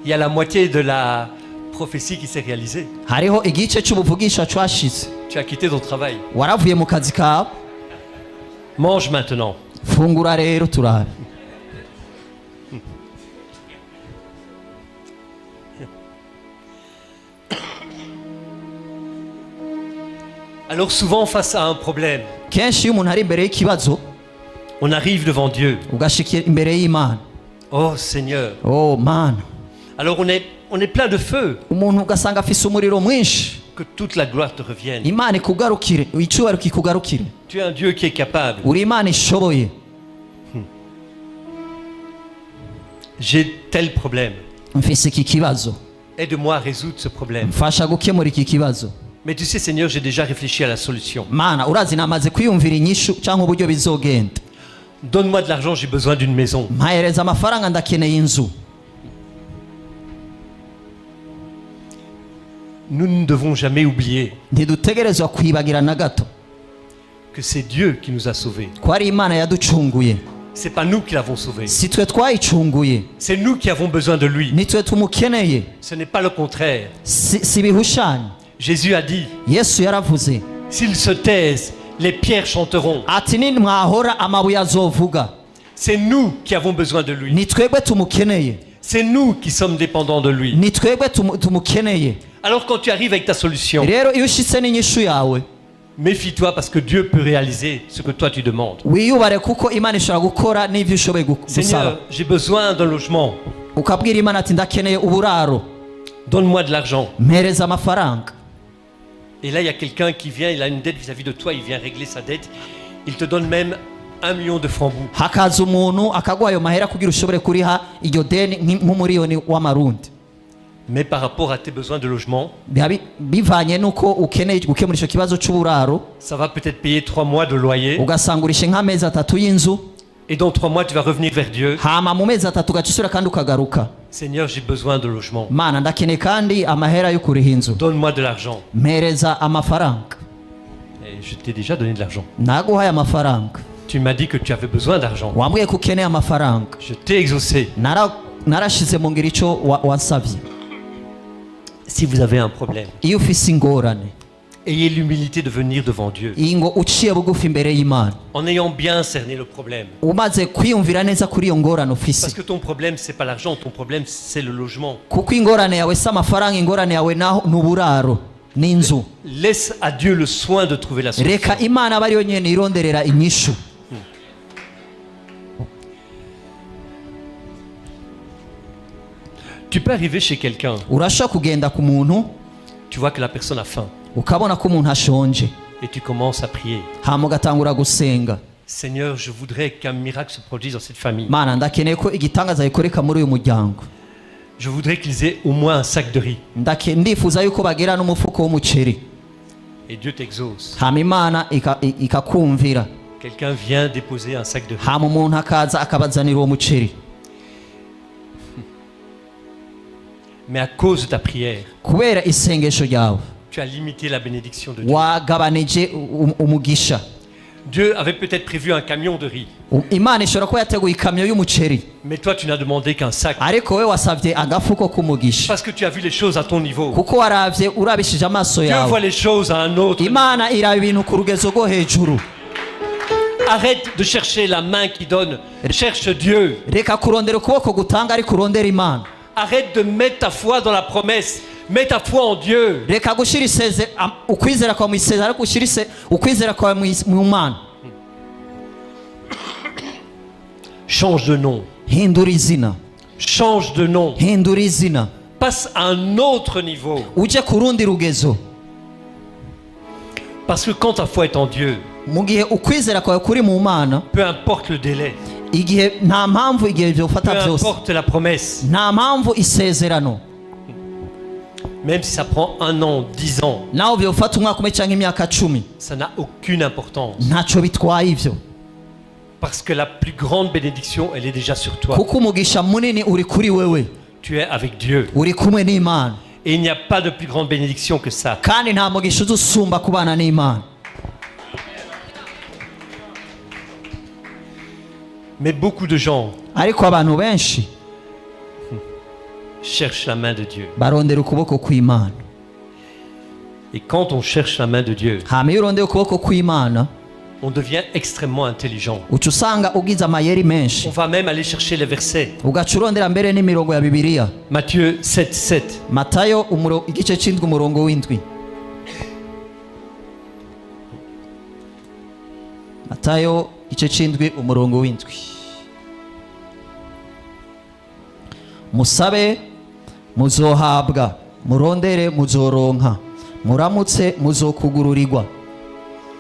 il y a la moitié de la prophétie qui s'est réalisée. Hariho igice cy'ubuvugisha cyashitse. Tu as quitté ton travail. Waravuye mu kazi kawe, Mange maintenant. fungura rero turabe. Alors souvent, face à un problème, Kenshi iyo umuntu ari imbere y'ikibazo on arrive devant Dieu. ugashikira imbere y'Imana, Oh Seigneur. oh mana, Alors on est plein de feu. umuntu ugasanga afise umuriro mwinshi. Que toute la gloire te revienne. Imana ikugarukire, icyubahiro kikugarukire. Tu es un Dieu qui est capable. Uri Imana ishoboye. J'ai tel problème. Mfise iki kibazo, Aide-moi à résoudre ce problème. mfasha gukemura iki kibazo. Mais tu sais Seigneur, j'ai déjà réfléchi à la solution. Mana, urazi namaze kwiyumvira inyishu cyangwa uburyo bizogenda. Donne-moi de l'argent, j'ai besoin d'une maison. Mpahereza amafaranga, ndakeneye inzu. Nous ne devons jamais oublier Ntidutegerezwa kwibagira na gato que c'est Dieu qui nous a sauvés. ko ari Imana yaducunguye. C'est pas nous qui l'avons sauvé. Si twe twayicunguye, C'est nous qui avons besoin de lui. ni twe tumukeneye, Ce n'est pas le contraire. si bihushanye. Jésus a dit, Yesu yaravuze s'ils se taisent, les pierres chanteront. ati nimwahora amabuye azovuga. C'est nous qui avons besoin de lui. Ni twebwe tumukeneye, C'est nous qui sommes dépendants de lui. ni twebwe tumukeneye. Alors quand tu arrives avec ta solution, Rero iyo ushitse n'inyishu yawe, méfie-toi parce que Dieu peut réaliser ce que toi tu demandes. wiyubare kuko Imana ishobora gukora n'ivyo ushoboye gusaba. Seigneur, j'ai besoin d'un logement. Ukabwira Imana ati ndakeneye uburaro, Donne-moi de l'argent. mpereza amafaranga. Et là, il y a quelqu'un qui vient, il a une dette vis-à-vis de toi, il vient régler sa dette. Il te donne même 1 million de francs bouts. Hakaza umuntu akaguha ayo mahera kugira ushobore kuriha iryo deni nk'umuriyoni w'amarundi. Mais par rapport à tes besoins de logement, Bivanye nuko ukeneye gukemura icyo kibazo cy'uburaro, ça va peut-être payer 3 mois de loyer. ugasanga urishe nk'amezi 3 y'inzu, Et dans 3 mois, tu vas revenir vers Dieu. hama mu mezi 3 ugaca usubira kandi ukagaruka. Seigneur, j'ai besoin de logement. Mana, ndakeneye kandi amahera yo kuriha inzu, Donne-moi de l'argent. mpereza amafaranga. Et je t'ai déjà donné de l'argent. Naguhaye amafaranga, Tu m'as dit que tu avais besoin d'argent. wambwiye ko ukeneye amafaranga. Je t'ai exaucé. Narashize mu ngira icyo wansabye. Si vous avez un problème, Iyo ufise ingorane, ayez l'humilité de venir devant Dieu. iyi ngo uciye bugufi imbere y'Imana, En ayant bien cerné le problème. umaze kwiyumvira neza kuri iyo ngorane ufise. Parce que ton problème, c'est pas l'argent, ton problème, c'est le logement. Kuko ingorane yawe si amafaranga, ingorane yawe naho ni uburaro n'inzu. Laisse à Dieu le soin de trouver la solution. Reka Imana aba ariyo nyene ironderera inyishu. Tu peux arriver chez quelqu'un, Urashobora kugenda ku muntu tu vois que la personne a faim ukabona ko umuntu ashonje, et tu commences à prier. hama ugatangura gusenga. Seigneur, je voudrais qu'un miracle se produise dans cette famille. Mana, ndakeneye ko igitangaza gikoreka muri uyu muryango. Je voudrais qu'ils aient au moins un sac de riz. Ndifuza yuko bagera n'umufuko w'umuceri. Et Dieu t'exauce. Hama Imana ikakumvira. Quelqu'un vient déposer un sac de riz. Hama umuntu akaza akabazanira uwo muceri. Mais à cause de ta prière, Kubera isengesho ryawe, tu as limité la bénédiction de Dieu. wagabanije umugisha. Dieu avait peut-être prévu un camion de riz. Imana ishobora kuba yateguye ikamyo y'umuceri, Mais toi, tu n'as demandé qu'un sac. ariko we wasavye agafuko k'umugisha. Parce que tu as vu les choses à ton niveau. Kuko waravye urabishije amaso Dieu voit yawe. les choses à un autre. Imana iraba ibintu ku rugezo rwo hejuru. Arrête de chercher la main qui donne. Cherche Dieu. Reka kurondera ukuboko gutanga, ariko urondera Imana. Arrête de mettre ta foi dans la promesse. Mets ta foi en Dieu. Reka gushira ukwizera kwawe mu isezerano, ariko ushira ukwizera kwawe mu Mana. Change de nom. Hindura izina, Change de nom. hindura izina, Passe à un autre niveau. uje ku rundi rugezo. Parce que quand ta foi est en Dieu, Mu gihe ukwizera kwawe kuri mu Mana, peu importe le délai, igihe nta mpamvu igihe peu byofata byose, importe la promesse, nta mpamvu isezerano, même si ça prend 1 an, 10 ans, naho byofata umwaka umwe cyangwa imyaka 10, ça n'a aucune importance. ntacyo bitwaye ivyo. Parce que la plus grande bénédiction, elle est déjà sur toi. kuko umugisha munini uri kuri wewe, Tu es avec Dieu. uri kumwe n'Imana, Et il n'y a pas de plus grande bénédiction que ça. kandi nta mugisha uzusumba kubana n'Imana. Mais beaucoup de gens Ariko abantu benshi cherchent la main de Dieu. barondera ukuboko kw'Imana. Et quand on cherche la main de Dieu, Hama iyo urondeye ukuboko kw'Imana on devient extrêmement intelligent. uca usanga ugize amayeri menshi, On va même aller chercher les versets. ugaca urondera mbere n'imirongo ya Bibiliya. Matthieu 7, 7. Matayo igice c'indwi umurongo w'indwi. Matayo igice c'indwi umurongo w'indwi. Musabe muzohabwa, murondere muzoronka, muramutse muzokugururirwa.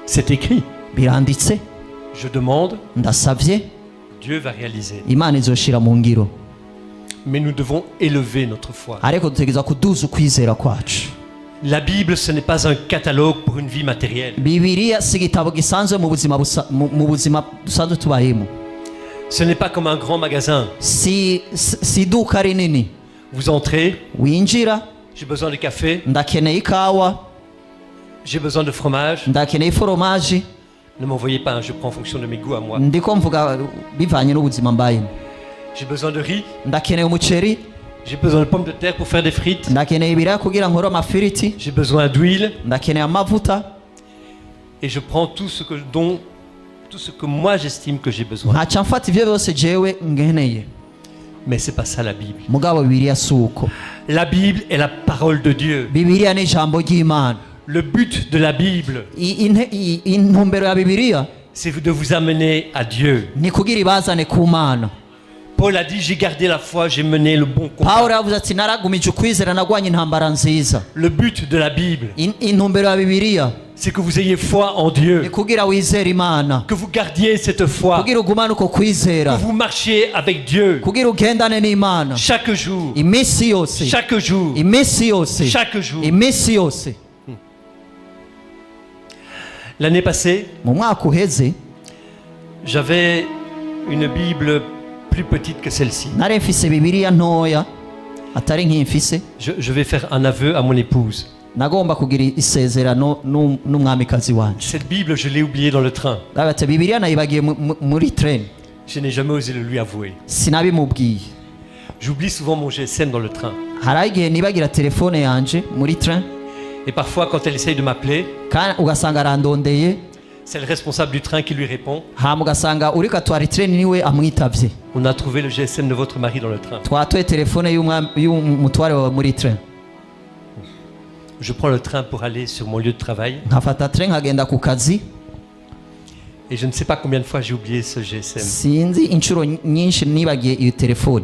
C'est écrit. Biranditse, Je demande, ndasavye, Dieu va réaliser. Imana izoshira mu ngiro. Mais nous devons élever notre foi. Ariko dutegereza kuduza ukwizera kwacu. La Bible, ce n'est pas un catalogue pour une vie matérielle. Bibiliya si igitabo gisanzwe mu buzima dusanzwe tubayemo. Ce n'est pas comme un grand magasin. Si iduka rinini Vous entrez, winjira, j'ai besoin de café, ndakeneye ikawa, j'ai besoin de fromage. ndakeneye foromaji. Ne m'envoyez pas, je prends en fonction de mes goûts à moi. Ndiko mvuga bivanye n'ubuzima mbayemo. J'ai besoin de riz, Ndakeneye umuceri, j'ai besoin de pommes de terre pour faire des frites, ndakeneye ibiraya kugira nkore amafiriti, j'ai besoin d'huile, ndakeneye amavuta. et je prends tout ce que moi j'estime que j'ai besoin. Ntaca mfata ivyo byose jewe ngeneye. Mais c'est pas ça la Bible. Mugabo Bibiliya si uko. La Bible est la parole de Dieu. Bibiliya ni ijambo ry'Imana. Le but de la Bible, Intumbero ya Bibiliya c'est de vous amener à Dieu. ni kugira ibazane ku Mana. Paul a dit, j'ai gardé la foi, j'ai mené le bon Pawulo combat. yavuze ati naragumije ukwizera nagwanye intambara nziza. Le but de la Bible, Intumbero ya Bibiliya c'est que vous ayez foi en ni Dieu, kugira wizere Imana, que vous gardiez cette foi, kugira ugumane uko que kwizera, vous marchiez avec Dieu kugira ugendane n'Imana chaque jour, iminsi yose, chaque jour, iminsi yose, chaque jour. iminsi yose. L'année passée, Mu mwaka uheze j'avais une Bible plus petite que celle-ci. nari mfise Bibiliya ntoya atari nk'imfise. Je vais faire un aveu à mon épouse. Nagomba kugira isezerano n'umwamikazi wanje. Cette Bible, je l'ai oubliée dans le train. Ati Bibiliya nayibagiye muri train, Je n'ai jamais osé le lui avouer. sinabimubwiye. J'oublie souvent mon GSM dans le train. Hari igihe nibagira telefone yanje muri train, Et parfois, quand elle essaye de m'appeler, kandi ugasanga arandondeye, c'est le responsable du train qui lui répond. hama ugasanga uri katwara train niwe amwitavye. On a trouvé le GSM de votre mari dans le train. Twatoye telefone y'umutware wawe muri train. Je prends le train pour aller sur mon lieu de travail. Nkafata train nkagenda ku kazi. Et je ne sais pas combien de fois j'ai oublié ce GSM. Sinzi inshuro nyinshi nibagiye iyo telefone.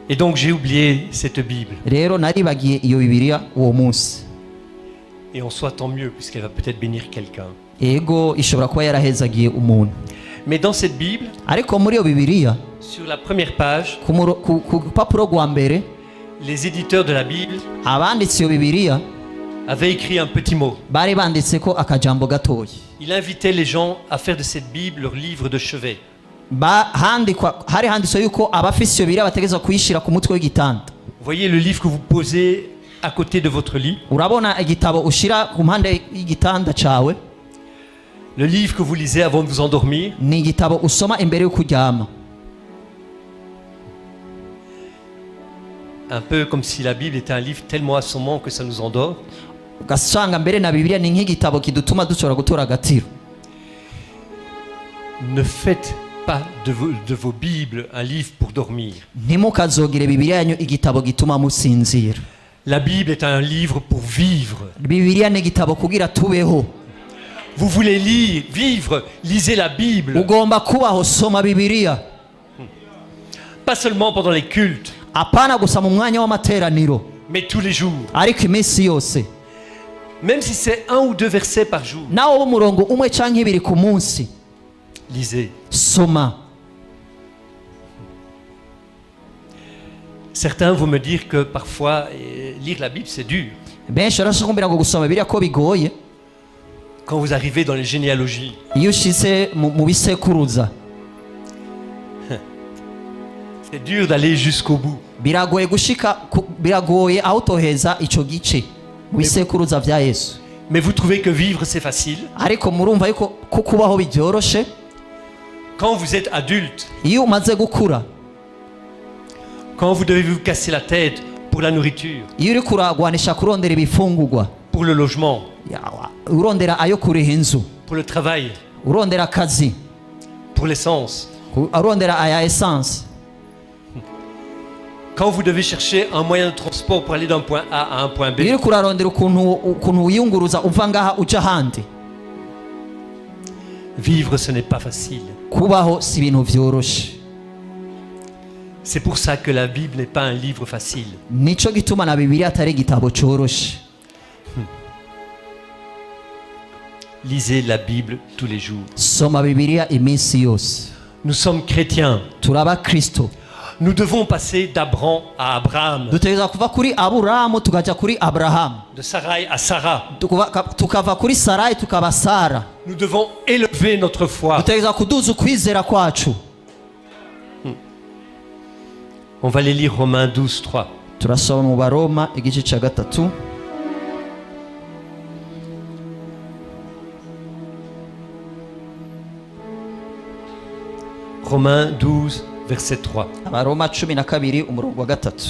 Et donc j'ai oublié cette Bible. Rero naribagiye iyo Bibiliya uwo munsi. Et en soit tant mieux, puisqu'elle va peut-être bénir quelqu'un. Ego ishobora kuba yarahezagiye umuntu. Mais dans cette Bible, Ariko muri iyo Bibiliya sur la première page, ku rupapuro rwa mbere les éditeurs de la Bible abanditse iyo Bibiliya avaient écrit un petit mot. bari banditse ko akajambo gatoya. Il invitait les gens à faire de cette Bible leur livre de chevet. Hari handitswe yuko abafise iyo Bibiliya bategeza kuyishira ku mutwe w'igitanda. Vous voyez le livre que vous posez à côté de votre lit, Urabona igitabo ushira ku mpande y'igitanda cawe, le livre que vous lisez avant de vous endormir, ni igitabo usoma imbere yo kuryama. un peu comme si la Bible était un livre tellement assommant que ça nous endort. Ugasanga mbere na Bibiliya ni nk'igitabo kidutuma dushobora gutora agatiro. Ne faites pas de vos Bibles un livre pour dormir. Ntimukazogire Bibiliya yanyu igitabo gituma musinzira. La Bible est un livre pour vivre. Bibiliya ni igitabo kugira tubeho. Vous voulez lire, vivre, lisez la Bible. Ugomba kubaho, soma Bibiliya. Pas seulement pendant les cultes, Apana gusa mu mwanya w'amateraniro, mais tous les jours. ariko iminsi yose. Même si c'est 1 ou 2 versets par jour, Nawo umurongo umwe canke ibiri ku munsi, lisez. soma. Certains vont me dire que parfois, lire la Bible, c'est dur. Benshi barashobora ngo gusoma Bibiliya ko bigoye. Quand vous arrivez dans les généalogies, iyo ushitse mu bisekuruza c'est dur d'aller jusqu'au bout. biragoye biragoye aho utoheza ico gice mu bisekuruza vya Yesu. Mais vous trouvez que vivre c'est facile? Ariko murumva yuko ko kubaho byoroshe Quand vous êtes adulte, iyo umaze gukura, quand vous devez vous casser la tête pour la nourriture, iyo uri kuragwanisha kurondera ibifungurwa, pour le logement, urondera ayo kuriha inzu, pour le travail, urondera akazi, pour l'essence, urondera aya essence, quand vous devez chercher un moyen de transport pour aller d'un point A à un point B, iyo uri kurarondera ukuntu wiyunguruza uva ngaha uja ahandi, vivre ce n'est pas facile. kubaho si ibintu vyoroshe. C'est pour ça que la Bible n'est pas un livre facile. Nico gituma na Bibiliya atari igitabo coroshe. Lisez la Bible tous les jours. Soma Bibiliya iminsi yose. Nous sommes chrétiens. Turaba Kristo. Nous devons passer d'Abraham à Abraham, Dutegereza kuva kuri Aburahamu tukaja kuri Abrahamu, de Sarai à Sarah. tukava kuri Sarayi tukaba Sara. Nous devons élever notre foi. Dutegereza kuduza ukwizera kwacu. On va les lire Romains 12, 3. Turasoma mu Baroma igice ca gatatu. Romains 12, verset 3. Abaroma 12 umurongo wa gatatu.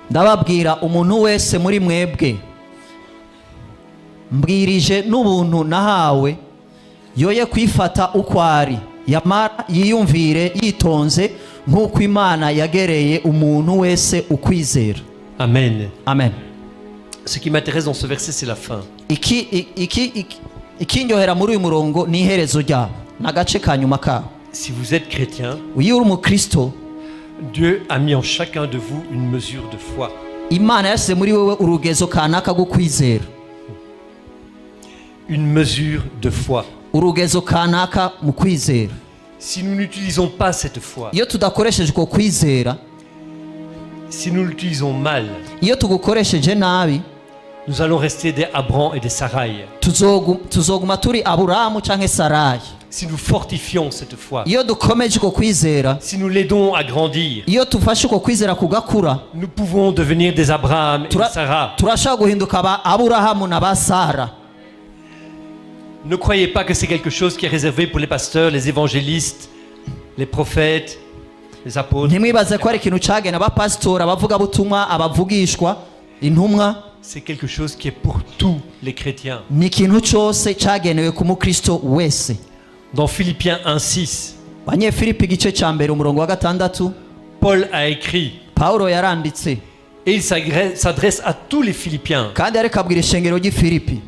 Ndababwira umuntu wese muri mwebwe, mbwirije n'ubuntu nahawe, yoye kwifata uko ari, yamara yiyumvire yitonze nk'uko Imana yagereye umuntu wese ukwizera. Amen. Amen. Ce qui m'intéresse dans ce verset, c'est la fin. Ikinyohera muri uyu murongo ni iherezo ryawo, n'agace ka nyuma kawo. Si vous êtes chrétien, Iyo uri umukristo, Dieu a mis en chacun de vous une mesure de foi. Imana yashyize muri wewe urugezo kanaka rwo kwizera. Une mesure de foi. Urugezo kanaka mu kwizera. Si nous n'utilisons pas cette foi, Iyo tudakoresheje uko kwizera, si nous l'utilisons mal, iyo tugukoresheje nabi, nous allons rester des Abraham et des Sarai. tuzoguma turi Aburahamu canke Sarayi. Si nous fortifions cette foi, Iyo dukomeje uko kwizera, si nous l'aidons à grandir, iyo tufashe uko kwizera kugakura, nous pouvons devenir des Abraham et des Sarah. turashaka guhinduka ba Aburahamu na ba Sara. Ne croyez pas que c'est quelque chose qui est réservé pour les pasteurs, les évangélistes, les prophètes, les apôtres. Ntimwibaze ko ari ikintu cagena abapasitori, abavugabutumwa, abavugishwa, intumwa. C'est quelque chose qui est pour tous les chrétiens. Ni ikintu cose cagenewe ku mukristo wese. Dans Philippiens 1:6, Banyefilipi igice ca mbere umurongo wa gatandatu, Paul a écrit, Paulo yaranditse, et il s'adresse à tous les Philippiens. kandi ariko abwira ishengero ry'Ifilipi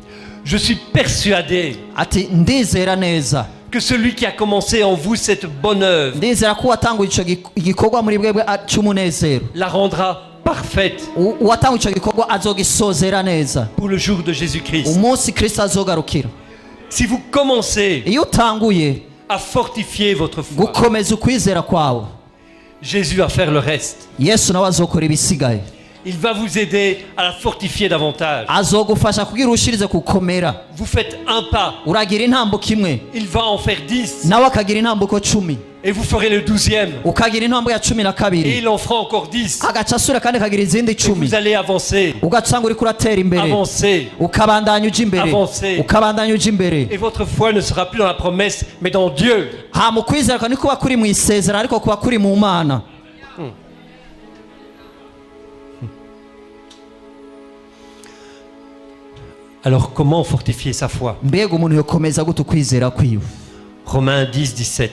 Je suis persuadé ati ndizera neza, que celui qui a commencé en vous cette bonne œuvre ndizera ko watanguye ico igikorwa muri bwebwe c'umunezero, la rendra parfaite uwatanguye ico gikorwa azogisozera neza pour le jour de Jésus-Christ. umunsi Kristo azogarukira. Si vous commencez Iyo utanguye à fortifier votre foi, gukomeza ukwizera kwawe, Jésus va faire le reste. Yesu nawe azokora ibisigaye. Il va vous aider à la fortifier davantage. Azogufasha kugira urushirize gukomera. Vous faites un pas, Uragira intambuko imwe, il va en faire 10. nawe akagira intambuko 10, Et vous ferez le 12e. ukagira intambuko ya 12, Et il en fera encore 10. agaca asura kandi akagira izindi Et 10. vous allez avancer, Ugasanga uriko uratera imbere, avancer. ukabandanya uja imbere, Avancer. ukabandanya uja imbere. Et votre foi ne sera plus dans la promesse, mais dans Dieu. Mu kwizera kandi kuba kuri mu isezerano ariko kuba kuri mu Mana. Alors comment fortifier sa foi? Mbega umuntu yokomeza gute ukwizera kwiwe? Romains 10, 17.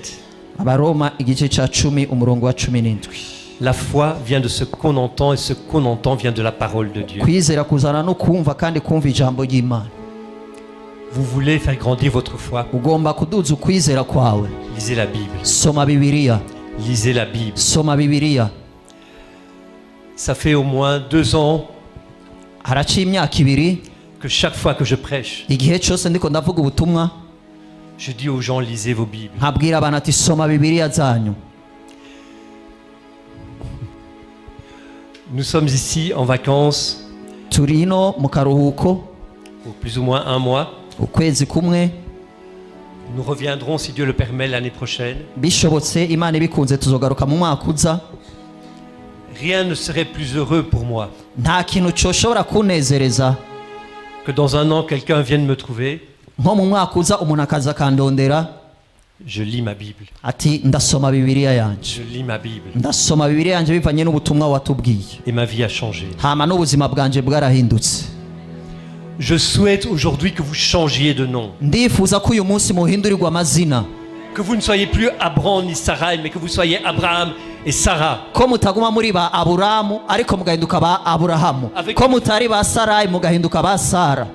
Abaroma igice ca 10 umurongo wa 17. La foi vient de ce qu'on entend et ce qu'on entend vient de la parole de Dieu. Kwizera kuzana no kumva kandi kumva ijambo ry'Imana. Vous voulez faire grandir votre foi? Ugomba kuduza ukwizera kwawe. Lisez la Bible. Soma Bibiliya. Lisez la Bible. Soma Bibiliya. Ça fait au moins 2 ans Haraciye imyaka 2 que chaque fois que je prêche, igihe cyose ndiko ndavuga ubutumwa je dis aux gens, lisez vos Bibles. nkabwira abantu ati soma Bibiliya zanyu. Nous sommes ici en vacances Turi ino mu karuhuko pour plus ou moins un mois. ukwezi kumwe Nous reviendrons, si Dieu le permet, l'année prochaine. bishobotse imana ibikunze tuzogaruka mu mwaka uza. Rien ne serait plus heureux pour moi Nta kintu coshobora kunezereza que dans un an, quelqu'un vienne me trouver. nko mu mwaka uza umuntu akaza akandondera Je lis ma Bible. ati ndasoma bibiliya yanje, Je lis ma Bible. ndasoma bibiliya yanje bivanye n'ubutumwa watubwiye, Et ma vie a changé. hama n'ubuzima bwanje bwarahindutse. Je souhaite aujourd'hui que vous changiez de nom. Ndifuza ko uyu munsi muhindurirwa amazina, Que vous ne soyez plus Abraham ni Sarai, mais que vous soyez Abraham et Sarah. ko mutaguma muri ba Aburamu ariko mugahinduka ba Aburahamu, Avec- ko mutari ba Sarayi mugahinduka ba Sara,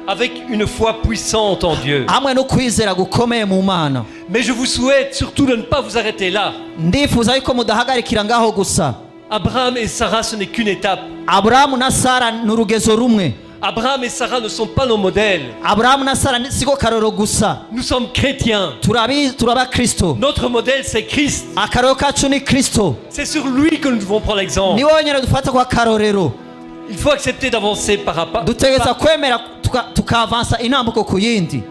Avec une foi puissante en Dieu. hamwe no kwizera gukomeye mu Mana. Mais je vous souhaite surtout de ne pas vous arrêter là. Ndifuza yuko mudahagarikira ngaho gusa. Abraham et Sarah, ce n'est qu'une étape. Aburahamu na Sara ni urugezo rumwe. Abraham et Sarah ne sont pas nos modèles. Aburahamu na Sara siko karoro gusa, Nous sommes chrétiens. turaba Kristo. Notre modèle, c'est Christ. Akaroro kacu ni Kristo, C'est sur lui que nous devons prendre l'exemple. ni wowe nyene dufata kwa karorero. Il faut accepter d'avancer par rapport, Dutegereza kwemera tukavansa intambuko ku yindi,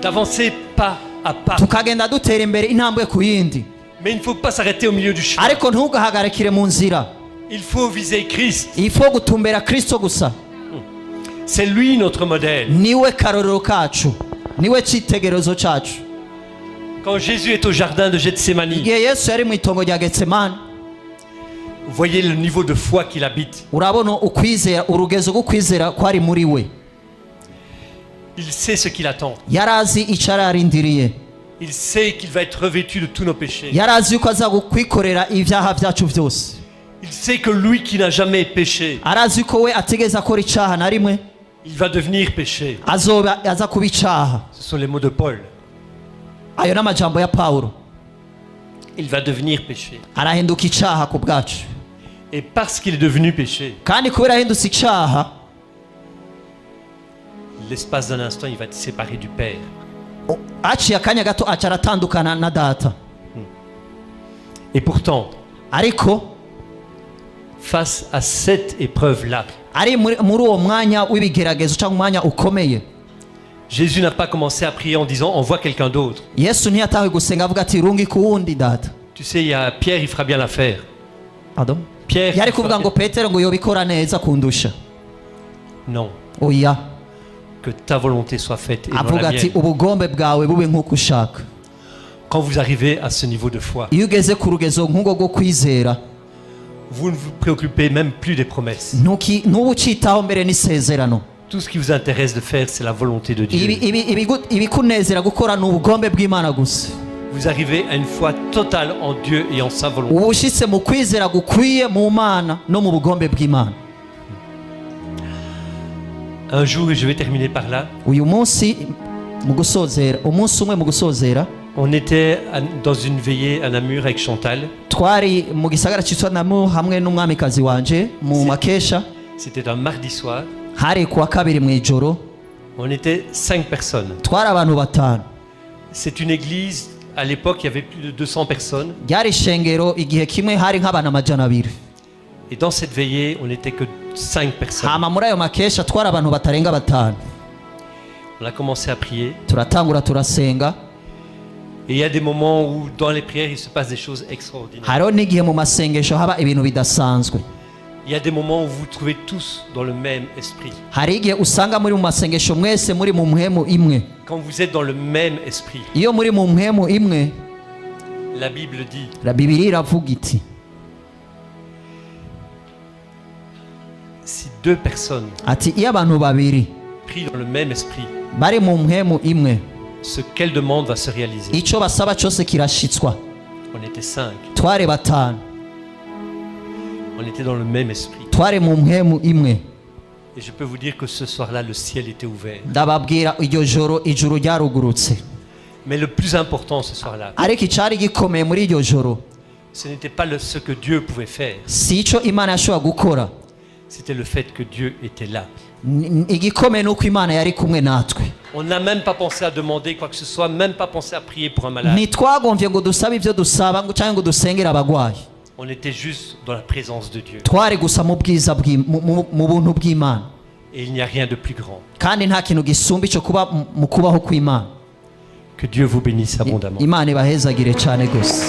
d'avancer pas à pas. tukagenda dutera imbere intambwe ku yindi, Mais il ne faut pas s'arrêter au milieu du chemin. ariko ntugahagarikire mu nzira. Il faut viser Christ. Ifo gutumbera Kristo gusa, C'est lui notre modèle. niwe karorero kacu, niwe citegerezo cacu. Quand Jésus est au jardin de Gethsémani, Igihe Yesu yari mu itongo rya Getsemani, vous voyez le niveau de foi qu'il habite. urabona ukwizera, urugezo rwo kwizera kwari muri we. Il sait ce qu'il attend. Yarazi ico ararindiriye, Il sait qu'il va être revêtu de tous nos péchés. yarazi yuko aza kwikorera ivyaha vyacu vyose, Il sait que lui qui n'a jamais péché, arazi yuko we ategeza akora icaha na rimwe, il va devenir péché. aza kuba icaha. Ce sont les mots de Paul. Ayo n'amajambo ya Pawulo, Il va devenir péché. arahinduka icaha ku bwacu, Et parce qu'il est devenu péché, kandi kubera ahindutse icaha, l'espace d'un instant, il va être séparé du Père. aciye akanya gato aca aratandukana na data. Et pourtant, Ariko face à cette épreuve-là, ari muri uwo mwanya w'ibigeragezo cyangwa umwanya ukomeye, Jésus n'a pas commencé à prier en disant envoie quelqu'un d'autre. Yesu ntiyatawe gusenga avuga ati rungi ku wundi data. Tu sais, il y a Pierre, il fera bien l'affaire. Pardon? Pierre, Yari il fera kuvuga ngo bien- Petero ngo yobikora neza kundusha. Non, Oya, que ta volonté soit faite et non avuga la ati mienne. ubugombe bwawe bube nk'uko ushaka. Quand vous arrivez à ce niveau de foi, Iyo ugeze ku rugezo nk'ubwo rwo kwizera, vous ne vous préoccupez même plus des promesses. ntuba ucitaho mbere n'isezerano. Tout ce qui vous intéresse de faire, c'est la volonté de Dieu. Ibikunezera gukora ni ubugombe bw'Imana gusa. Vous arrivez à une foi totale en Dieu et en sa volonté. Uba ushitse mu kwizera gukwiye mu Mana no mu bugombe bw'Imana. Un jour, et je vais terminer par là, Uyu munsi mu gusozera, umunsi umwe mu gusozera, on était dans une veillée à Namur avec Chantal. twari mu gisagara cyitwa Namu hamwe n'umwamikazi wanje mu makesha. C'était un mardi soir. Hari kuwa kabiri mu ijoro, On était 5 personnes. twari abantu batanu. C'est une église, à l'époque, il y avait plus de 200 personnes. Ryari ishengero, igihe kimwe hari nk'abantu amajana abiri. Et dans cette veillée, on n'était que 5 personnes. Hama muri ayo makesha twari abantu batarenga batanu. On a commencé à prier. Turatangura turasenga. Et il y a des moments où, dans les prières, il se passe des choses extraordinaires. Hariho n'igihe mu masengesho haba ibintu bidasanzwe. Il y a des moments où vous vous trouvez tous dans le même esprit. Hari igihe usanga muri mu masengesho mwese muri mu mpwemu imwe. Quand vous êtes dans le même esprit, Iyo muri mu mpwemu imwe, la Bible dit, la Bibiliya iravuga iti, si 2 personnes ati iyo abantu babiri prient dans le même esprit, bari mu mpwemu imwe, ce qu'elle demande va se réaliser. ico basaba cyose kirashitswa. On était 5. Twari batanu, On était dans le même esprit. twari mu mpwemu imwe. Et je peux vous dire que ce soir-là, le ciel était ouvert. Ndababwira iryo joro ijuru ryarugurutse. Mais le plus important ce soir-là, Ariko icari gikomeye muri iryo joro, ce n'était pas ce que Dieu pouvait faire, si ico Imana yashobora gukora. c'était le fait que Dieu était là. Igikomeye nuko Imana yari kumwe natwe. On n'a même pas pensé à demander quoi que ce soit, même pas pensé à prier pour un malade. Ntitwagombye ngo dusabe ibyo dusaba cyangwa ngo dusengere abagwayi. On était juste dans la présence de Dieu. Twari gusa mu bwiza mu buntu bw'Imana. Et il n'y a rien de plus grand. kandi nta kintu gisumba icyo kuba mu kubaho kw'Imana. Que Dieu vous bénisse abondamment. Imana ibahezagire cyane gose.